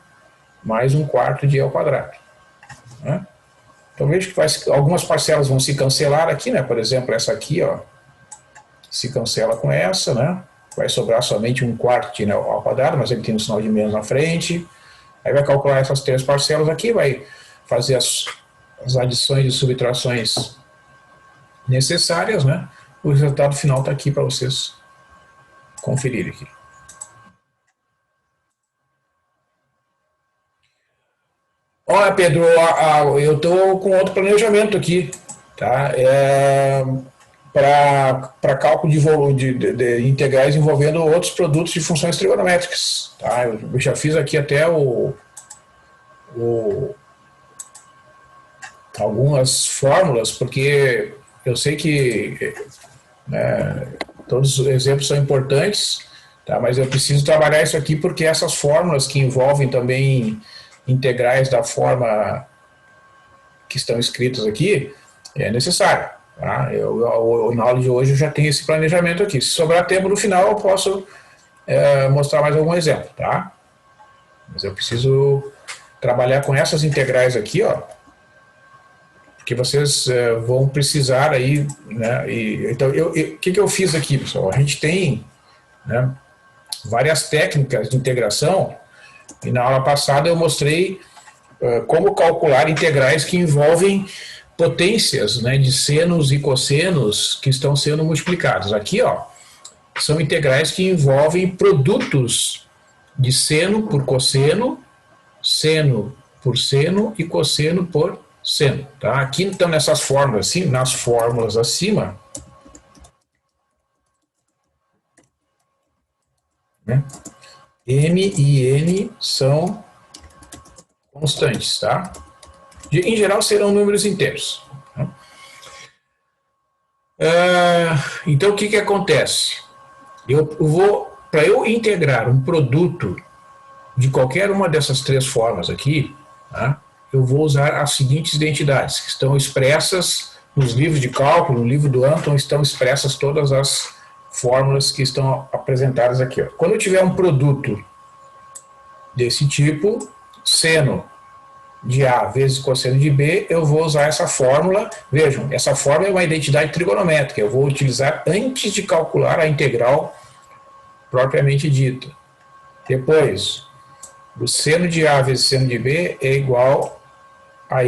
mais 1/4 de e ao quadrado. Né? Então veja que algumas parcelas vão se cancelar aqui, né? Por exemplo, essa aqui, ó, se cancela com essa, né? Vai sobrar somente 1/4 de e ao quadrado, mas ele tem um sinal de menos na frente. Aí vai calcular essas 3 parcelas aqui, vai fazer as adições e subtrações necessárias, né? O resultado final está aqui para vocês conferirem aqui. Olha, Pedro, eu estou com outro planejamento aqui, tá? Para cálculo de volume de integrais envolvendo outros produtos de funções trigonométricas. Tá? Eu já fiz aqui até algumas fórmulas, porque eu sei que todos os exemplos são importantes, tá? Mas eu preciso trabalhar isso aqui porque essas fórmulas que envolvem também integrais da forma que estão escritas aqui é necessário. Tá? Na aula de hoje eu já tenho esse planejamento aqui. Se sobrar tempo no final eu posso mostrar mais algum exemplo. Tá? Mas eu preciso trabalhar com essas integrais aqui, ó, porque vocês vão precisar aí, né? Então, o que eu fiz aqui, pessoal? A gente tem, né, várias técnicas de integração e na aula passada eu mostrei como calcular integrais que envolvem potências, né, de senos e cossenos que estão sendo multiplicados. Aqui, ó, são integrais que envolvem produtos de seno por cosseno, seno por seno e cosseno por seno. Tá? Aqui, então, nessas fórmulas, assim, nas fórmulas acima, né, M e N são constantes, tá? Em geral, serão números inteiros. Tá? Então, o que acontece? Para eu integrar um produto de qualquer uma dessas 3 formas aqui, tá? Eu vou usar as seguintes identidades, que estão expressas nos livros de cálculo, no livro do Anton, estão expressas todas as fórmulas que estão apresentadas aqui. Ó. Quando eu tiver um produto desse tipo, seno de A vezes cosseno de B, eu vou usar essa fórmula. Vejam, essa fórmula é uma identidade trigonométrica, eu vou utilizar antes de calcular a integral propriamente dita. Depois, o seno de A vezes seno de B é igual a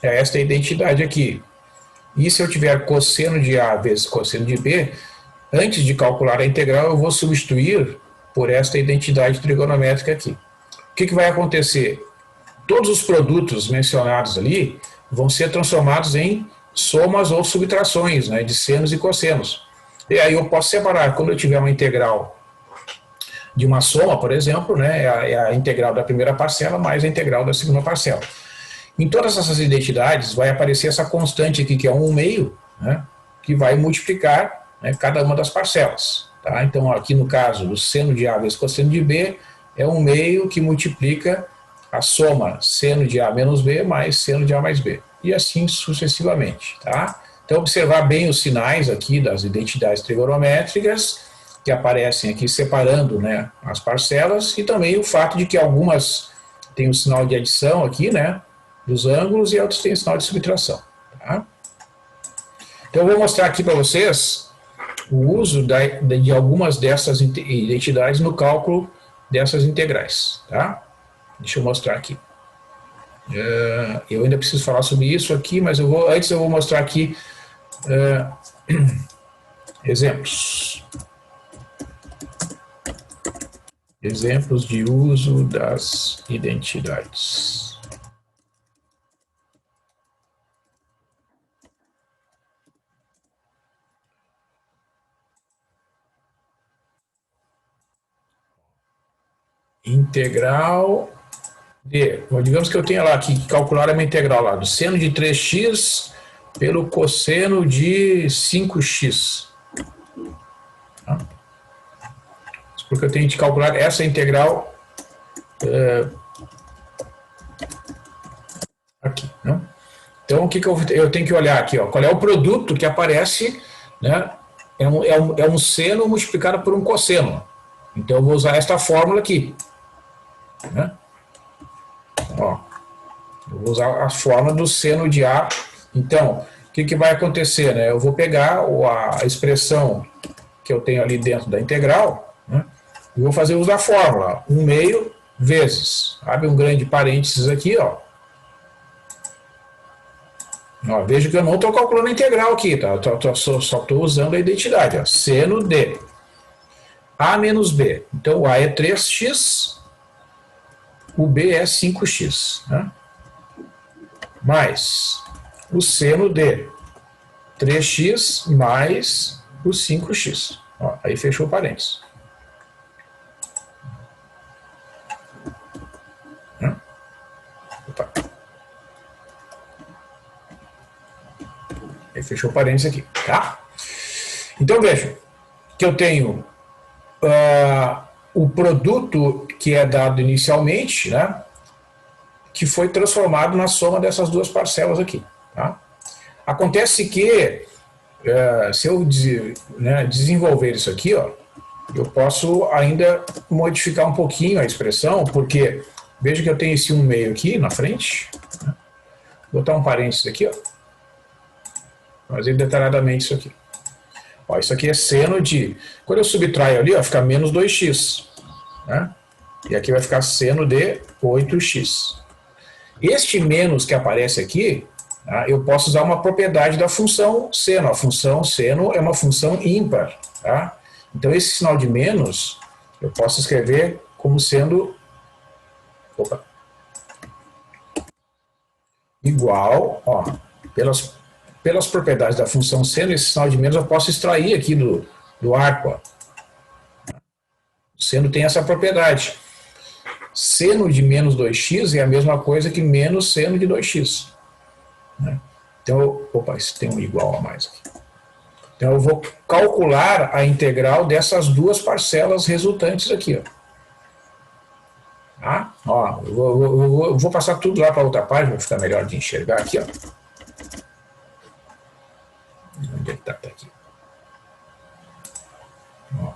esta identidade aqui. E se eu tiver cosseno de A vezes cosseno de B, antes de calcular a integral, eu vou substituir por esta identidade trigonométrica aqui. O que vai acontecer? Todos os produtos mencionados ali vão ser transformados em somas ou subtrações, né, de senos e cossenos. E aí eu posso separar, quando eu tiver uma integral de uma soma, por exemplo, né, é a integral da primeira parcela mais a integral da segunda parcela. Em todas essas identidades vai aparecer essa constante aqui, que é 1/2, né, que vai multiplicar, né, cada uma das parcelas. Tá? Então, aqui no caso, o seno de A vezes cosseno de B é 1/2 que multiplica a soma seno de A menos B mais seno de A mais B. E assim sucessivamente. Tá? Então, observar bem os sinais aqui das identidades trigonométricas que aparecem aqui separando, né, as parcelas, e também o fato de que algumas têm o sinal de adição aqui, né, dos ângulos, e outros têm o sinal de subtração. Tá? Então eu vou mostrar aqui para vocês o uso de algumas dessas identidades no cálculo dessas integrais, tá? Deixa eu mostrar aqui. Eu ainda preciso falar sobre isso aqui, mas antes eu vou mostrar aqui exemplos. Exemplos de uso das identidades. Integral de, digamos que eu tenha lá aqui que calcular uma integral lá do seno de 3x pelo cosseno de 5x. Tá? Porque eu tenho que calcular essa integral aqui, né? Então, o que eu tenho que olhar aqui? Ó, qual é o produto que aparece, né? É um seno multiplicado por um cosseno. Então, eu vou usar esta fórmula aqui. Né? Ó, eu vou usar a fórmula do seno de A. Então, o que vai acontecer? Né? Eu vou pegar a expressão que eu tenho ali dentro da integral, né? E vou fazer uso da fórmula. 1/2 vezes. Abre um grande parênteses aqui, ó. Ó, veja que eu não estou calculando a integral aqui, tá? Só estou usando a identidade. Ó. Seno de A menos B. Então, o A é 3x, o B é 5x. Né? Mais o seno de 3x mais o 5x. Ó, aí fechou o parênteses. Opa. Aí fechou o parênteses aqui, tá? Então, veja que eu tenho o produto que é dado inicialmente, né, que foi transformado na soma dessas duas parcelas aqui. Tá? Acontece que, se eu desenvolver isso aqui, ó, eu posso ainda modificar um pouquinho a expressão, porque veja que eu tenho esse 1/2 aqui na frente, né? Vou botar um parênteses aqui, ó, fazer detalhadamente isso aqui. Ó, isso aqui é seno de... Quando eu subtraio ali, ó, fica menos 2x. Né? E aqui vai ficar seno de 8x. Este menos que aparece aqui, tá, eu posso usar uma propriedade da função seno. A função seno é uma função ímpar. Tá? Então, esse sinal de menos, eu posso escrever como sendo... Opa. Igual, ó, pelas propriedades da função seno, esse sinal de menos eu posso extrair aqui do arco. Ó. O seno tem essa propriedade. Seno de menos 2x é a mesma coisa que menos seno de 2x. Né? Então, opa, isso tem um igual a mais aqui. Então, eu vou calcular a integral dessas duas parcelas resultantes aqui. Ó. Tá? Ó, eu vou passar tudo lá para outra página, para ficar melhor de enxergar aqui. Ó. Onde é que está? Tá aqui. Ó.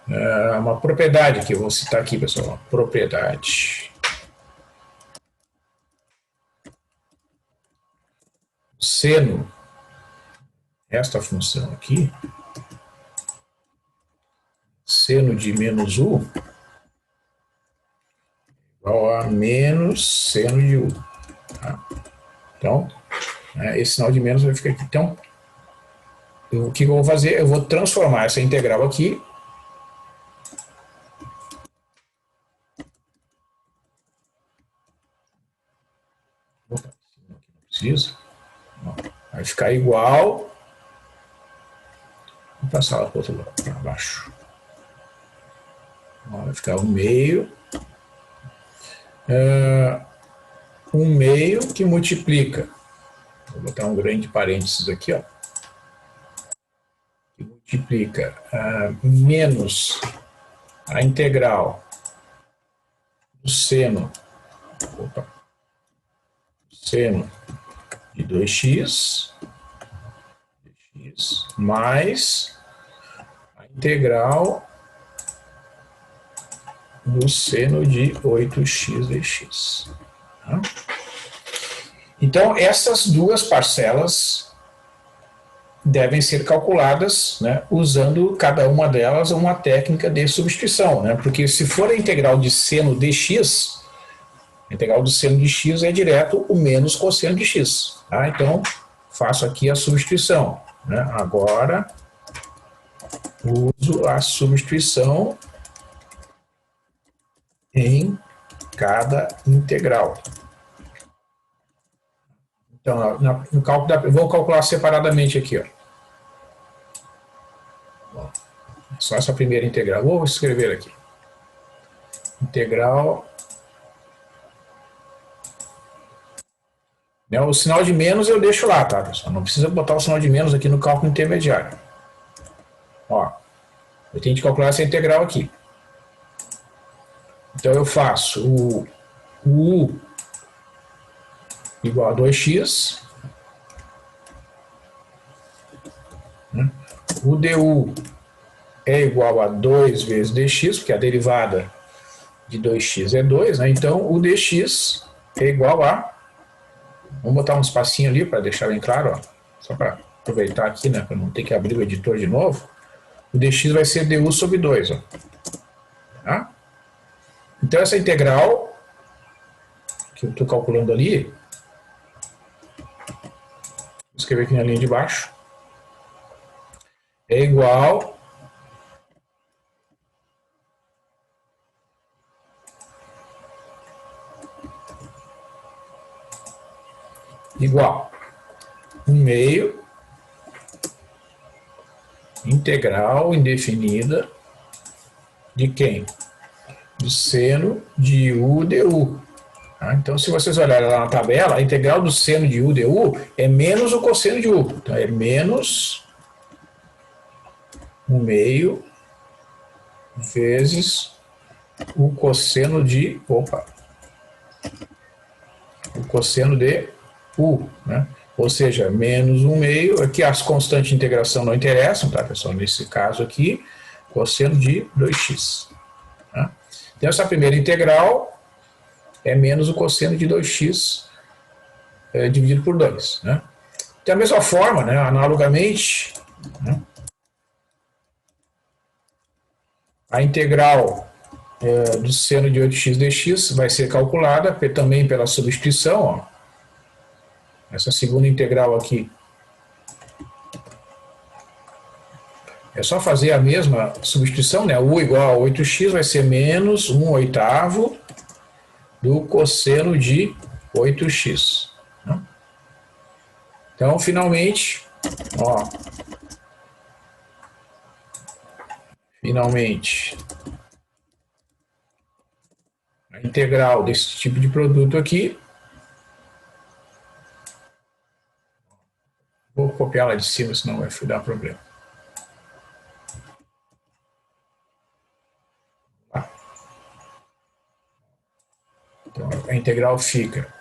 É uma propriedade que eu vou citar aqui, pessoal. Propriedade. Seno, esta função aqui, seno de menos u igual a menos seno de u. Tá? Então, esse sinal de menos vai ficar aqui. Então, o que eu vou fazer? Eu vou transformar essa integral aqui não precisa. Vai ficar igual. Vou passar ela para o outro lado, para baixo. Vai ficar 1/2. 1/2 que multiplica. Vou botar um grande parênteses aqui, ó. Que multiplica menos a integral do seno. Opa, seno de 2x mais a integral do seno de 8x dx. Tá? Então, essas duas parcelas devem ser calculadas, né, usando cada uma delas uma técnica de substituição, né, porque se for a integral de seno de x, a integral do seno de x é direto o menos cosseno de x. Tá? Então, faço aqui a substituição. Né? Agora, uso a substituição em cada integral. Então, no cálculo vou calcular separadamente aqui. Ó. Só essa primeira integral. Vou escrever aqui. Integral. O sinal de menos eu deixo lá, tá, pessoal? Não precisa botar o sinal de menos aqui no cálculo intermediário. Ó, eu tenho que calcular essa integral aqui. Então, eu faço o U igual a 2x. O du é igual a 2 vezes dx, porque a derivada de 2x é 2, né? Então, o dx é igual a... Vamos botar um espacinho ali para deixar bem claro, ó, só para aproveitar aqui, né, para não ter que abrir o editor de novo. O dx vai ser du sobre 2. Ó. Tá? Então, essa integral que eu estou calculando ali, vou escrever aqui na linha de baixo, é igual igual 1/2 integral indefinida de quem? Do seno de u du. Tá? Então, se vocês olharem lá na tabela, a integral do seno de u du é menos o cosseno de u. Então, é menos 1/2 vezes o cosseno de... Opa! O cosseno de u, né? Ou seja, menos 1/2, aqui as constantes de integração não interessam, tá, pessoal? Nesse caso aqui, cosseno de 2x. Tá? Então, essa primeira integral é menos o cosseno de 2x dividido por 2. Né? Da mesma forma, né, analogamente, né, a integral do seno de 8x dx vai ser calculada também pela substituição, ó. Essa segunda integral aqui. É só fazer a mesma substituição, né? U igual a 8x vai ser menos 1/8 do cosseno de 8x. Né? Então, finalmente, ó. Finalmente, a integral desse tipo de produto aqui. Vou copiar lá de cima, senão vai dar problema. Tá. Então, a integral fica...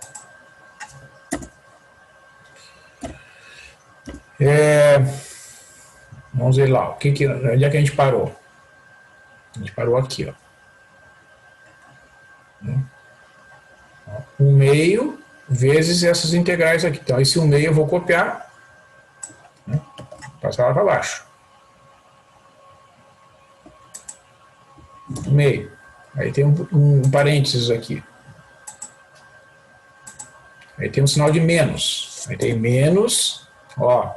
Vamos ver lá. Onde é que a gente parou? A gente parou aqui, ó. 1/2 vezes essas integrais aqui. Então, esse 1/2 eu vou copiar, né? Passar lá para baixo. 1/2. Aí tem um parênteses aqui. Aí tem um sinal de menos. Aí tem menos, ó.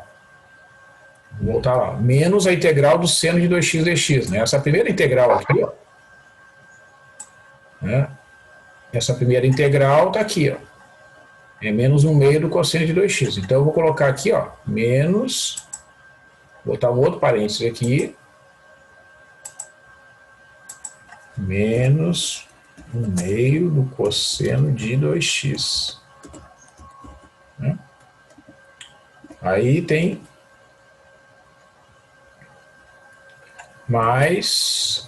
Vou voltar lá. Menos a integral do seno de 2x dx. Né? Essa primeira integral aqui, ó. Né? Essa primeira integral está aqui, ó. É menos 1/2 do cosseno de 2x. Então, eu vou colocar aqui, ó, menos... Vou botar um outro parênteses aqui. Menos 1/2 do cosseno de 2x. Né? Aí tem... mais...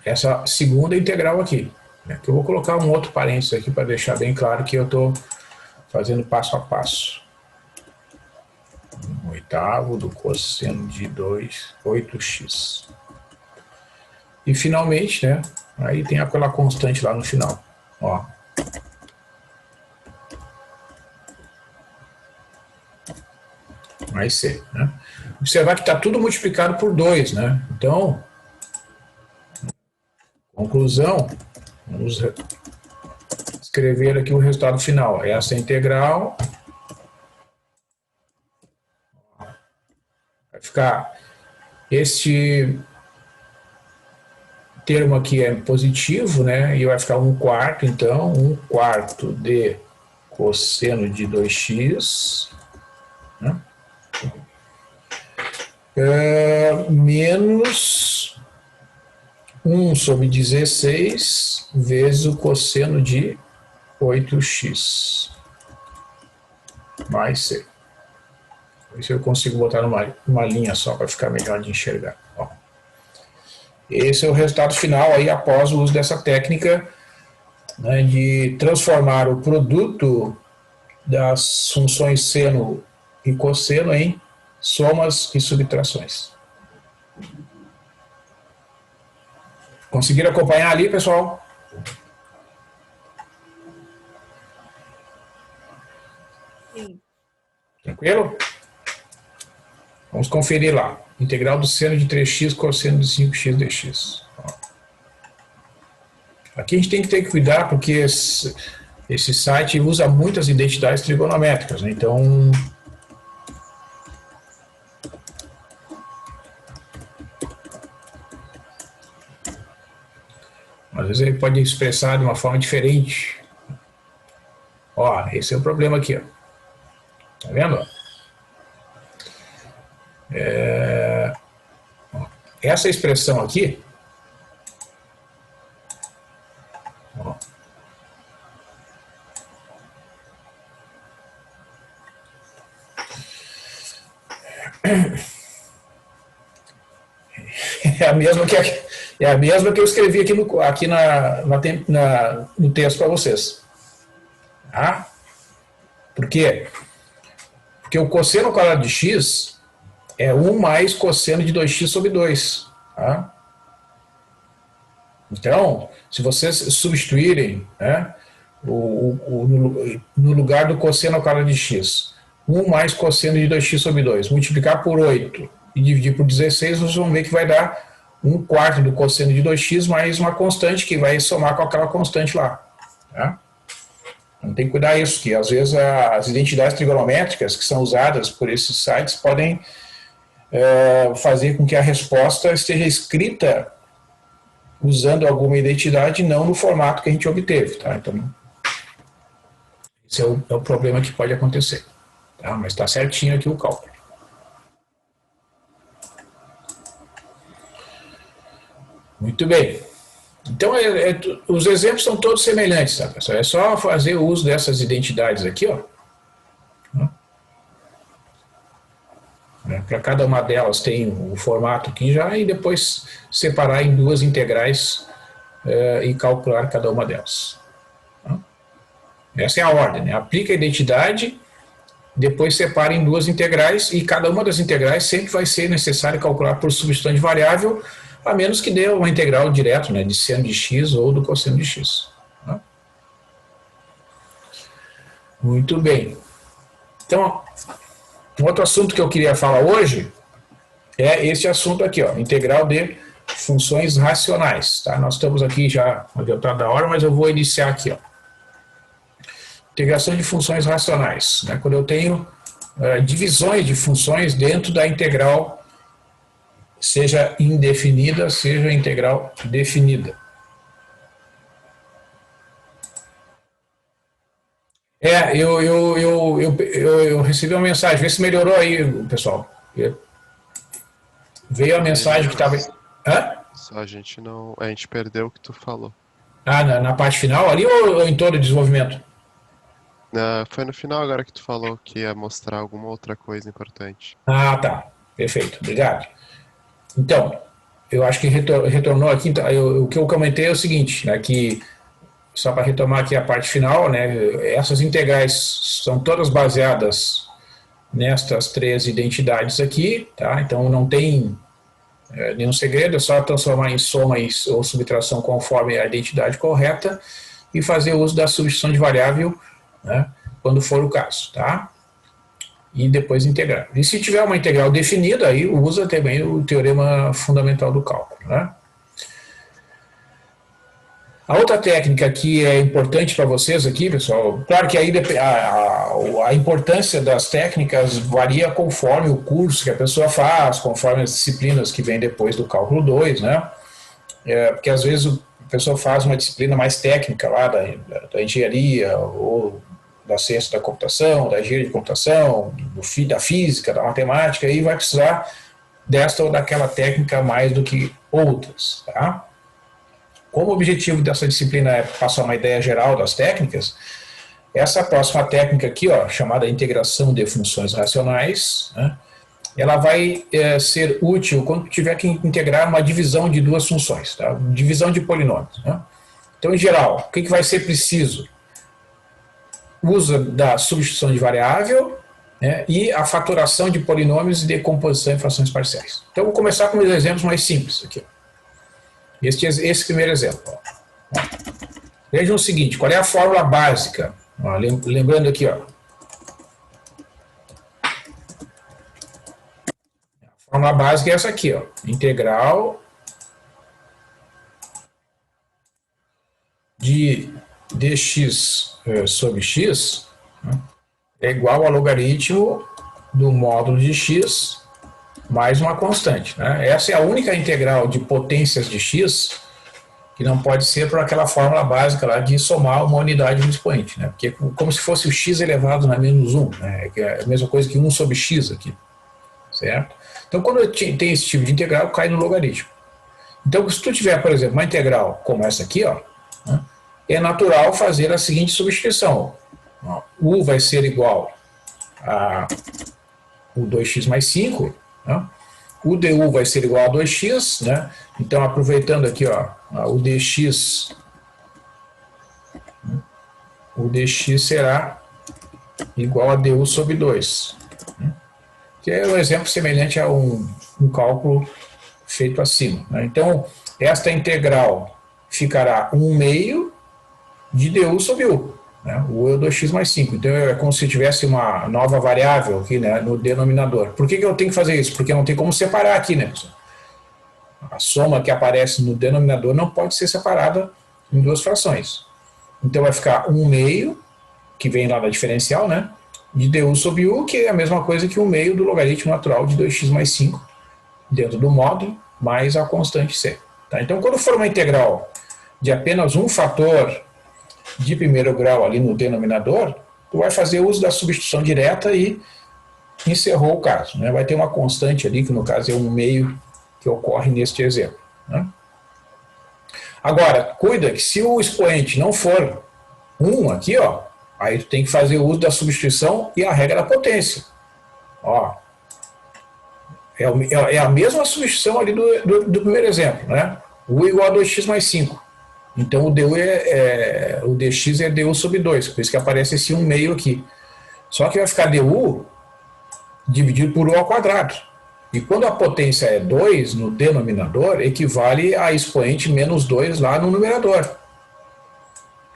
essa segunda integral aqui, né, que eu vou colocar um outro parênteses aqui para deixar bem claro que eu estou fazendo passo a passo. 1/8 do cosseno de 8x. E finalmente, né, aí tem aquela constante lá no final. Ó. mais C. Né? Observar que está tudo multiplicado por 2, né? Então, conclusão, vamos escrever aqui o resultado final. Essa integral vai ficar, este termo aqui é positivo, né? E vai ficar 1/4, então, 1/4 de cosseno de 2x, né? Menos 1/16 vezes o cosseno de 8x mais c. Isso eu consigo botar numa linha só para ficar melhor de enxergar. Ó. Esse é o resultado final aí após o uso dessa técnica, né, de transformar o produto das funções seno e cosseno em somas e subtrações. Conseguiram acompanhar ali, pessoal? Sim. Tranquilo? Vamos conferir lá. Integral do seno de 3x cosseno de 5x dx. Aqui a gente tem que ter que cuidar porque esse site usa muitas identidades trigonométricas, né? Então, às vezes ele pode expressar de uma forma diferente. Ó, esse é o problema aqui, ó. Tá vendo? Essa expressão aqui, ó, é a mesma que eu escrevi aqui no texto para vocês. Tá? Por quê? Porque o cosseno ao quadrado de x é 1 mais cosseno de 2x sobre 2. Tá? Então, se vocês substituírem, né, no lugar do cosseno ao quadrado de x, 1 mais cosseno de 2x sobre 2, multiplicar por 8 e dividir por 16, vocês vão ver que vai dar 1/4 do cosseno de 2x mais uma constante que vai somar com aquela constante lá. Tá? Então tem que cuidar isso, que às vezes as identidades trigonométricas que são usadas por esses sites podem fazer com que a resposta esteja escrita usando alguma identidade, não no formato que a gente obteve. Tá? Então, esse é o problema que pode acontecer. Tá? Mas está certinho aqui o cálculo. Muito bem. Então, os exemplos são todos semelhantes, tá, pessoal? É só fazer o uso dessas identidades aqui, ó. Para cada uma delas tem o formato aqui já, e depois separar em duas integrais e calcular cada uma delas. Tá? Essa é a ordem, né? Aplica a identidade, depois separa em duas integrais, e cada uma das integrais sempre vai ser necessário calcular por substituição de variável, a menos que dê uma integral direto, né, de seno de x ou do cosseno de x. Tá? Muito bem. Então, um outro assunto que eu queria falar hoje é esse assunto aqui, ó, integral de funções racionais. Tá? Nós estamos aqui já adiantado da hora, mas eu vou iniciar aqui. Ó. Integração de funções racionais. Né? Quando eu tenho divisões de funções dentro da integral, seja indefinida, seja integral definida. Eu recebi uma mensagem, vê se melhorou aí, pessoal. Veio a mensagem que estava... Hã? Só a gente perdeu o que tu falou. Ah, na parte final ali ou em todo o desenvolvimento? Foi no final agora que tu falou que ia mostrar alguma outra coisa importante. Ah, tá. Perfeito, obrigado. Então, eu acho que retornou aqui, então, o que eu comentei é o seguinte, né, que, só para retomar aqui a parte final, né, essas integrais são todas baseadas nestas três identidades aqui, tá? Então não tem nenhum segredo, é só transformar em soma ou subtração conforme a identidade correta e fazer uso da substituição de variável, né, quando for o caso, tá? e depois integrar. E se tiver uma integral definida, aí usa também o teorema fundamental do cálculo, né? A outra técnica que é importante para vocês aqui, pessoal, claro que aí a importância das técnicas varia conforme o curso que a pessoa faz, conforme as disciplinas que vêm depois do cálculo 2, né? Porque às vezes a pessoa faz uma disciplina mais técnica lá da engenharia ou da ciência da computação, da engenharia de computação, da física, da matemática, e vai precisar desta ou daquela técnica mais do que outras, tá? Como o objetivo dessa disciplina é passar uma ideia geral das técnicas, essa próxima técnica aqui, ó, chamada integração de funções racionais, né, ela vai ser útil quando tiver que integrar uma divisão de duas funções, tá? Divisão de polinômios, né? Então, em geral, o que vai ser preciso? Uso da substituição de variável, né, e a fatoração de polinômios e decomposição em frações parciais. Então, vou começar com os exemplos mais simples aqui. Esse primeiro exemplo. Ó. Vejam o seguinte, qual é a fórmula básica? Ó, lembrando aqui, ó. A fórmula básica é essa aqui, ó. Integral de dx sobre x, né, é igual ao logaritmo do módulo de x mais uma constante, né? Essa é a única integral de potências de x que não pode ser por aquela fórmula básica lá de somar uma unidade no expoente, né? Porque é como se fosse o x elevado na menos 1, né? Que é a mesma coisa que 1 sobre x aqui, certo? Então, quando tem esse tipo de integral, cai no logaritmo. Então, se tu tiver, por exemplo, uma integral como essa aqui, ó, né, é natural fazer a seguinte substituição. Ó, u vai ser igual a o 2x mais 5, né? O du vai ser igual a 2x, né? Então, aproveitando aqui, ó, o dx será igual a du sobre 2, né? Que é um exemplo semelhante a um cálculo feito acima, né? Então, esta integral ficará 1 meio de du sobre u, né? O u é 2x mais 5. Então, é como se tivesse uma nova variável aqui, né, no denominador. Por que eu tenho que fazer isso? Porque não tem como separar aqui, né, pessoal? A soma que aparece no denominador não pode ser separada em duas frações. Então, vai ficar 1 meio, que vem lá da diferencial, né, de du sobre u, que é a mesma coisa que 1 meio do logaritmo natural de 2x mais 5, dentro do módulo, mais a constante c. Tá? Então, quando for uma integral de apenas um fator de primeiro grau ali no denominador, tu vai fazer uso da substituição direta e encerrou o caso, né? Vai ter uma constante ali, que no caso é 1 meio, que ocorre neste exemplo, né? Agora, cuida que se o expoente não for 1 aqui, ó, aí tu tem que fazer uso da substituição e a regra da potência. Ó, é a mesma substituição ali do primeiro exemplo, né? U igual a 2x mais 5. Então, o dx é du sobre 2, por isso que aparece esse 1 meio aqui. Só que vai ficar du dividido por u ao quadrado. E quando a potência é 2 no denominador, equivale a expoente menos 2 lá no numerador.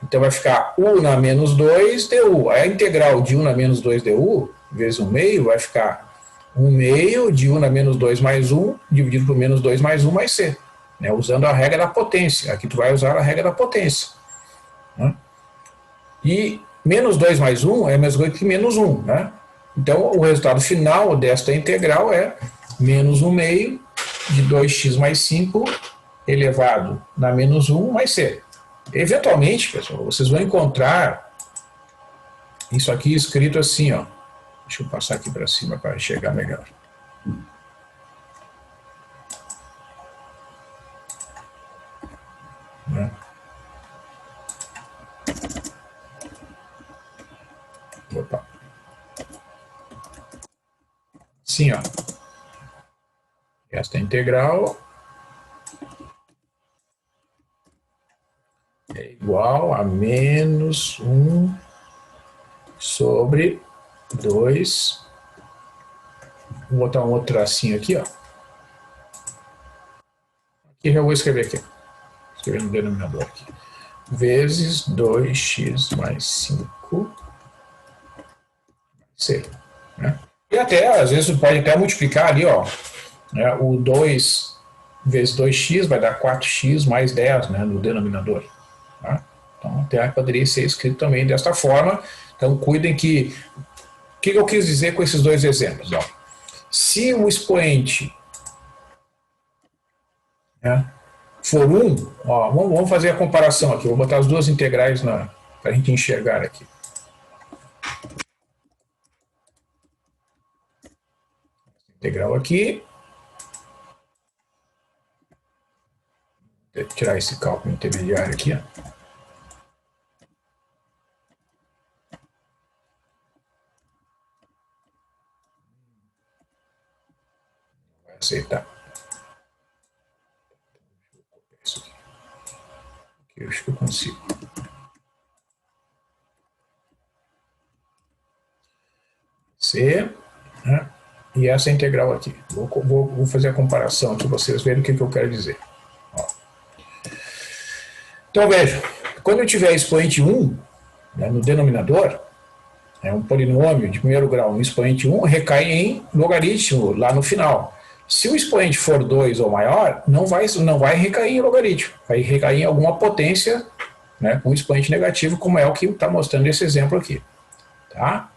Então, vai ficar u na menos 2 du. A integral de u na menos 2 du, vezes 1 meio, vai ficar 1 meio de u na menos 2 mais 1, dividido por menos 2 mais 1 mais c. Né, usando a regra da potência. Aqui tu vai usar a regra da potência. Né? E menos 2 mais 1 é a mesma coisa que menos 1. Né? Então, o resultado final desta integral é menos 1 meio de 2x mais 5 elevado na menos 1 mais c. Eventualmente, pessoal, vocês vão encontrar isso aqui escrito assim, ó. Deixa eu passar aqui para cima para enxergar melhor. Né? Opa. Assim, ó. Esta integral é igual a menos 1 sobre 2. Vou botar um outro tracinho aqui, ó. Aqui já vou escrever aqui. Escrever no denominador aqui. Vezes 2x mais 5 c. né? E até, às vezes, você pode até multiplicar ali, ó, né, o 2 vezes 2x vai dar 4x mais 10, né, no denominador. Tá? Então, até poderia ser escrito também desta forma. Então, cuidem que... O que eu quis dizer com esses dois exemplos? Ó? Se o expoente, né, for 1, ó, vamos fazer a comparação aqui. Vou botar as duas integrais para a gente enxergar aqui. Integral aqui. Vou tirar esse cálculo intermediário aqui. Ó. Vai aceitar. Isso aqui. Eu acho que eu consigo. C, né? E essa integral aqui. Vou fazer a comparação aqui para vocês verem o que eu quero dizer. Ó. Então, veja, quando eu tiver expoente 1, né, no denominador, é um polinômio de primeiro grau, um expoente 1, recai em logaritmo lá no final. Se o expoente for 2 ou maior, não vai recair em logaritmo, vai recair em alguma potência, né, com expoente negativo, como é o que está mostrando esse exemplo aqui. Tá?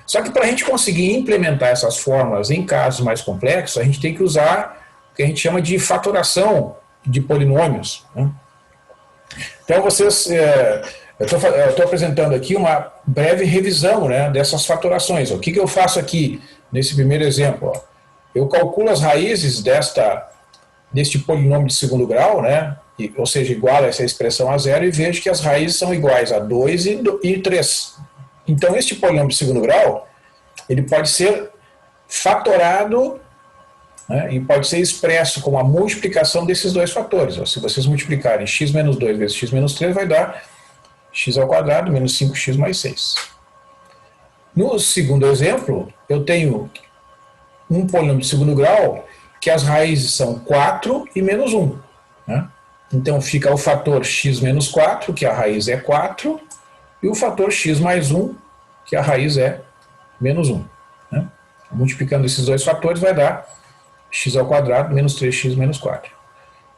Só que para a gente conseguir implementar essas fórmulas em casos mais complexos, a gente tem que usar o que a gente chama de fatoração de polinômios. Né? Então, vocês, eu estou apresentando aqui uma breve revisão, né, dessas fatorações. O que eu faço aqui, nesse primeiro exemplo? Ó? Eu calculo as raízes deste polinômio de segundo grau, né, ou seja, igual a essa expressão a zero, e vejo que as raízes são iguais a 2 e 3. Então, este polinômio de segundo grau, ele pode ser fatorado, né, e pode ser expresso como a multiplicação desses dois fatores. Ó. Se vocês multiplicarem x menos 2 vezes x menos 3, vai dar x ao quadrado menos 5x mais 6. No segundo exemplo, eu tenho um polinômio de segundo grau que as raízes são 4 e menos 1. Né? Então, fica o fator x menos 4, que a raiz é 4, e o fator x mais 1, que a raiz é menos 1. Né? Multiplicando esses dois fatores vai dar x ao quadrado menos 3x menos 4.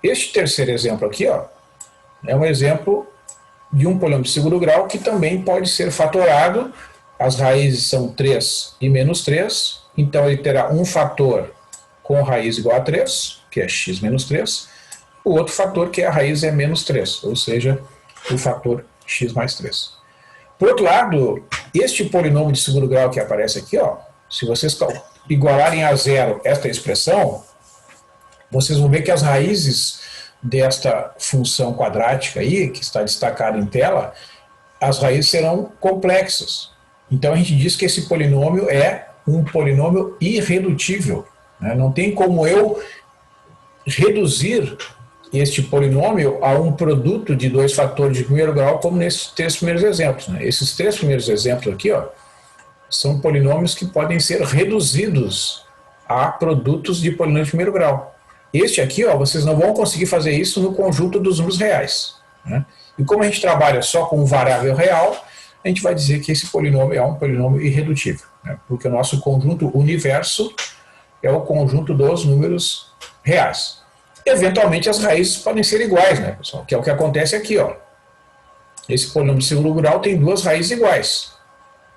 Este terceiro exemplo aqui, ó, é um exemplo de um polinômio de segundo grau que também pode ser fatorado. As raízes são 3 e menos 3, então ele terá um fator com raiz igual a 3, que é x menos 3, o outro fator que a raiz é menos 3, ou seja, o fator x mais 3. Por outro lado, este polinômio de segundo grau que aparece aqui, ó, se vocês igualarem a zero esta expressão, vocês vão ver que as raízes desta função quadrática aí, que está destacada em tela, as raízes serão complexas. Então a gente diz que esse polinômio é um polinômio irredutível. Né? Não tem como eu reduzir este polinômio a um produto de dois fatores de primeiro grau, como nesses três primeiros exemplos. Né? Esses três primeiros exemplos aqui, ó, são polinômios que podem ser reduzidos a produtos de polinômio de primeiro grau. Este aqui, ó, vocês não vão conseguir fazer isso no conjunto dos números reais. Né? E como a gente trabalha só com variável real, a gente vai dizer que esse polinômio é um polinômio irredutível. Né? Porque o nosso conjunto universo é o conjunto dos números reais. Eventualmente as raízes podem ser iguais, né, pessoal? Que é o que acontece aqui, ó. Esse polinômio de segundo grau tem duas raízes iguais,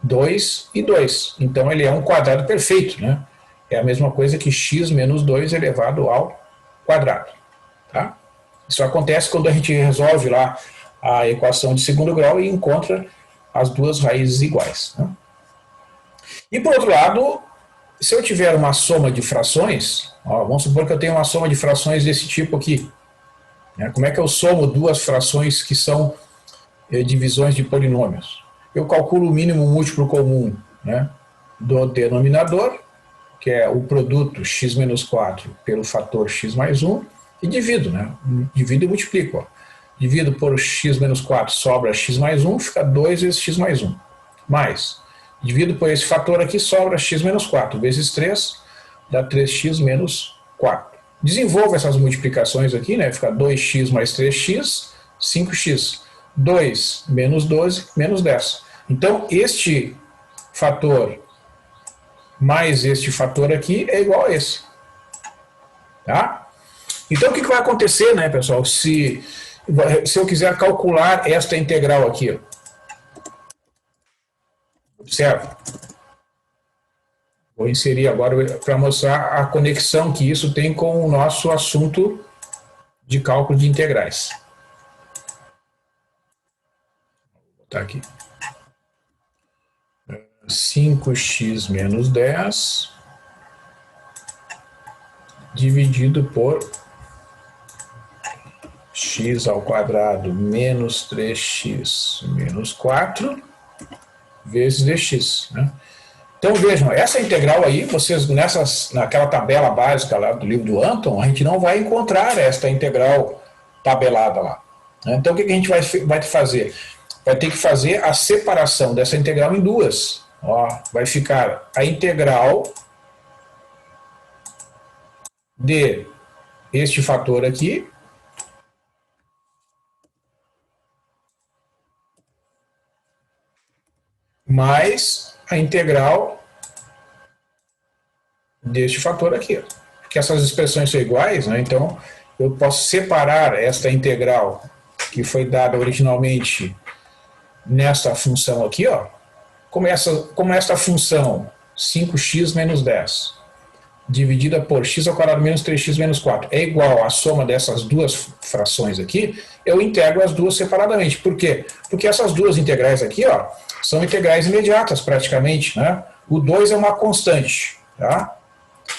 2 e 2. Então ele é um quadrado perfeito, né? É a mesma coisa que x menos 2 elevado ao quadrado. Tá? Isso acontece quando a gente resolve lá a equação de segundo grau e encontra as duas raízes iguais. Né? E por outro lado, se eu tiver uma soma de frações, ó, vamos supor que eu tenho uma soma de frações desse tipo aqui. Né? Como é que eu somo duas frações que são divisões de polinômios? Eu calculo o mínimo múltiplo comum, né, do denominador, que é o produto x menos 4 pelo fator x mais 1, e divido, né? Divido e multiplico. Ó. Divido por x menos 4, sobra x mais 1, fica 2 vezes x mais 1. Mais, divido por esse fator aqui, sobra x menos 4, vezes 3, dá 3x menos 4. Desenvolvo essas multiplicações aqui, né? Fica 2x mais 3x, 5x. 2 menos 12, menos 10. Então, este fator mais este fator aqui é igual a esse. Tá? Então, o que vai acontecer, né, pessoal, se eu quiser calcular esta integral aqui? Ó. Observe. Vou inserir agora para mostrar a conexão que isso tem com o nosso assunto de cálculo de integrais. Vou botar aqui. 5x menos 10 dividido por x ao quadrado menos 3x menos 4 vezes dx, né? Então vejam, essa integral aí, vocês naquela tabela básica lá do livro do Anton, a gente não vai encontrar esta integral tabelada lá. Né? Então o que a gente vai fazer? Vai ter que fazer a separação dessa integral em duas. Ó, vai ficar a integral de este fator aqui mais a integral deste fator aqui. Porque essas expressões são iguais, né? Então eu posso separar esta integral que foi dada originalmente nesta função aqui, ó, como esta função 5x menos 10 dividida por x ao quadrado menos 3x menos 4 é igual à soma dessas duas frações aqui, eu integro as duas separadamente. Por quê? Porque essas duas integrais aqui, ó, são integrais imediatas praticamente, né? O 2 é uma constante, tá?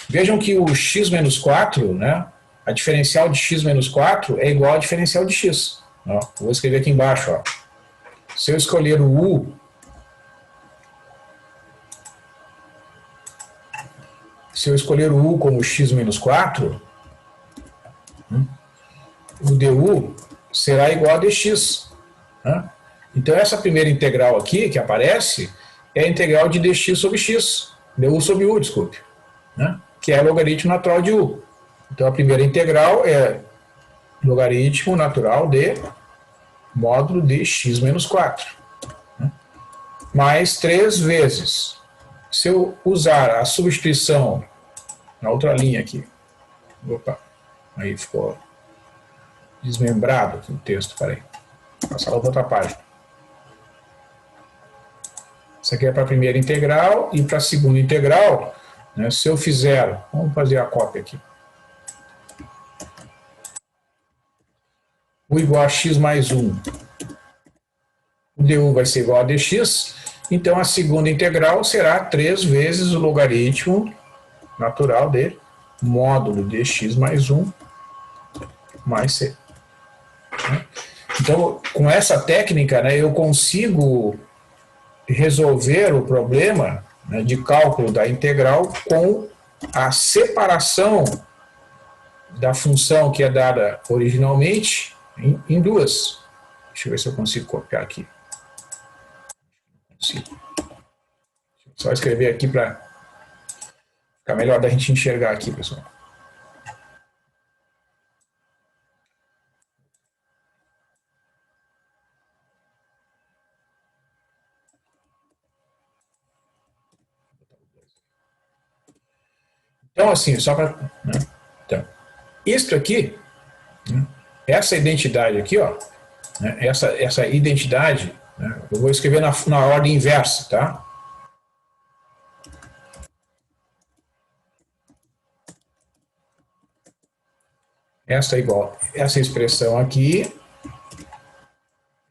Vejam que o x menos 4, né, a diferencial de x menos 4 é igual à diferencial de x. Ó, vou escrever aqui embaixo, ó. Se eu escolher o u, como x menos 4, o du será igual a dx. Né? Então essa primeira integral aqui que aparece é a integral de dx sobre x, du sobre u, desculpe, né? Que é logaritmo natural de u. Então a primeira integral é logaritmo natural de módulo de x menos 4. Né? Mais 3 vezes. Se eu usar a substituição na outra linha aqui, opa, aí ficou desmembrado aqui o texto, peraí, passar lá para outra página. Isso aqui é para a primeira integral e para a segunda integral, né, se eu fizer, vamos fazer a cópia aqui, u igual a x mais 1, o du vai ser igual a dx, então a segunda integral será 3 vezes o logaritmo natural de módulo de x mais 1 mais c. Então, com essa técnica, né, eu consigo resolver o problema, né, de cálculo da integral com a separação da função que é dada originalmente em duas. Deixa eu ver se eu consigo copiar aqui. Consigo. Só escrever aqui para ficar melhor da gente enxergar aqui, pessoal. Então, assim, só para... Né? Então, isto aqui, né? Essa identidade aqui, ó, né? essa identidade, né? Eu vou escrever na ordem inversa, tá? Essa expressão aqui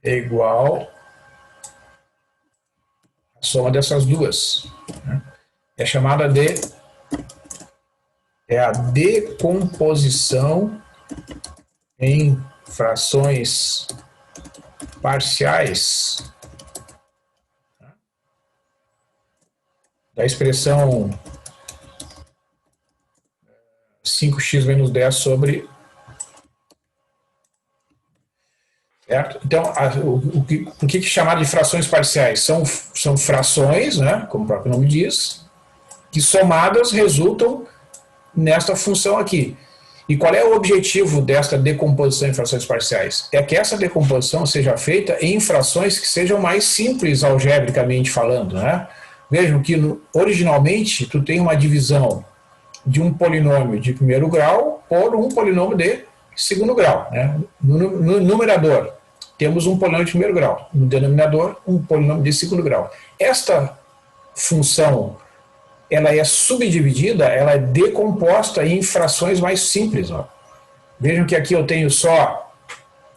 é igual à soma dessas duas. Né? É chamada de a decomposição em frações parciais da expressão 5x menos 10 sobre... Certo? Então, o que é chamado de frações parciais? São frações, né, como o próprio nome diz, que somadas resultam nesta função aqui. E qual é o objetivo desta decomposição em frações parciais? É que essa decomposição seja feita em frações que sejam mais simples algebricamente falando, né? Vejam que originalmente tu tem uma divisão de um polinômio de primeiro grau por um polinômio de segundo grau, né? No numerador temos um polinômio de primeiro grau, no denominador um polinômio de segundo grau. Esta função, ela é subdividida, ela é decomposta em frações mais simples. Ó. Vejam que aqui eu tenho só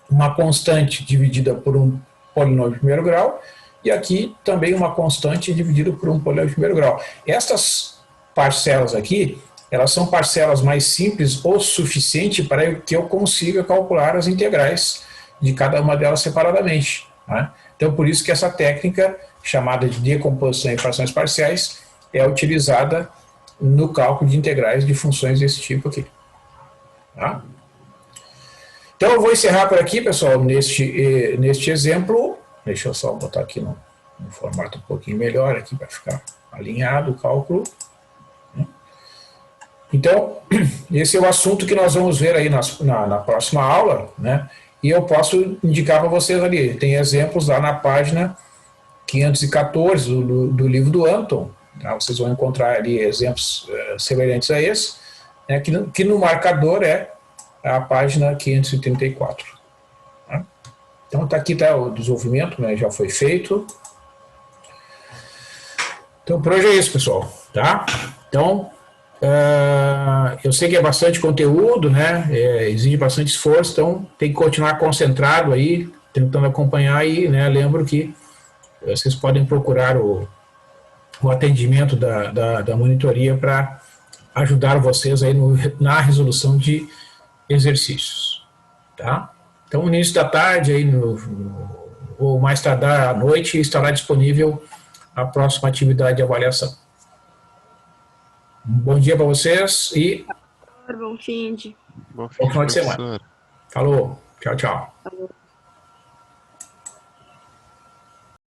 uma constante dividida por um polinômio de primeiro grau, e aqui também uma constante dividida por um polinômio de primeiro grau. Estas parcelas aqui, elas são parcelas mais simples o suficiente para que eu consiga calcular as integrais de cada uma delas separadamente. Né? Então, por isso que essa técnica, chamada de decomposição em frações parciais, é utilizada no cálculo de integrais de funções desse tipo aqui. Tá? Então, eu vou encerrar por aqui, pessoal, neste exemplo. Deixa eu só botar aqui no formato um pouquinho melhor aqui para ficar alinhado o cálculo. Então, esse é o assunto que nós vamos ver aí na próxima aula, né? E eu posso indicar para vocês ali, tem exemplos lá na página 514 do livro do Anton, tá? Vocês vão encontrar ali exemplos semelhantes a esse, né? que no marcador é a página 534. Tá? Então, aqui está o desenvolvimento, né? Já foi feito. Então, por hoje é isso, pessoal. Tá? Então, eu sei que é bastante conteúdo, né? Exige bastante esforço, então tem que continuar concentrado aí, tentando acompanhar aí, né? Lembro que vocês podem procurar o atendimento da monitoria para ajudar vocês aí na resolução de exercícios, tá? Então, no início da tarde, aí ou mais tardar à noite, estará disponível a próxima atividade de avaliação. Um bom dia para vocês e Bom fim de... Bom fim final de professor. semana. Falou. Tchau, tchau. Falou.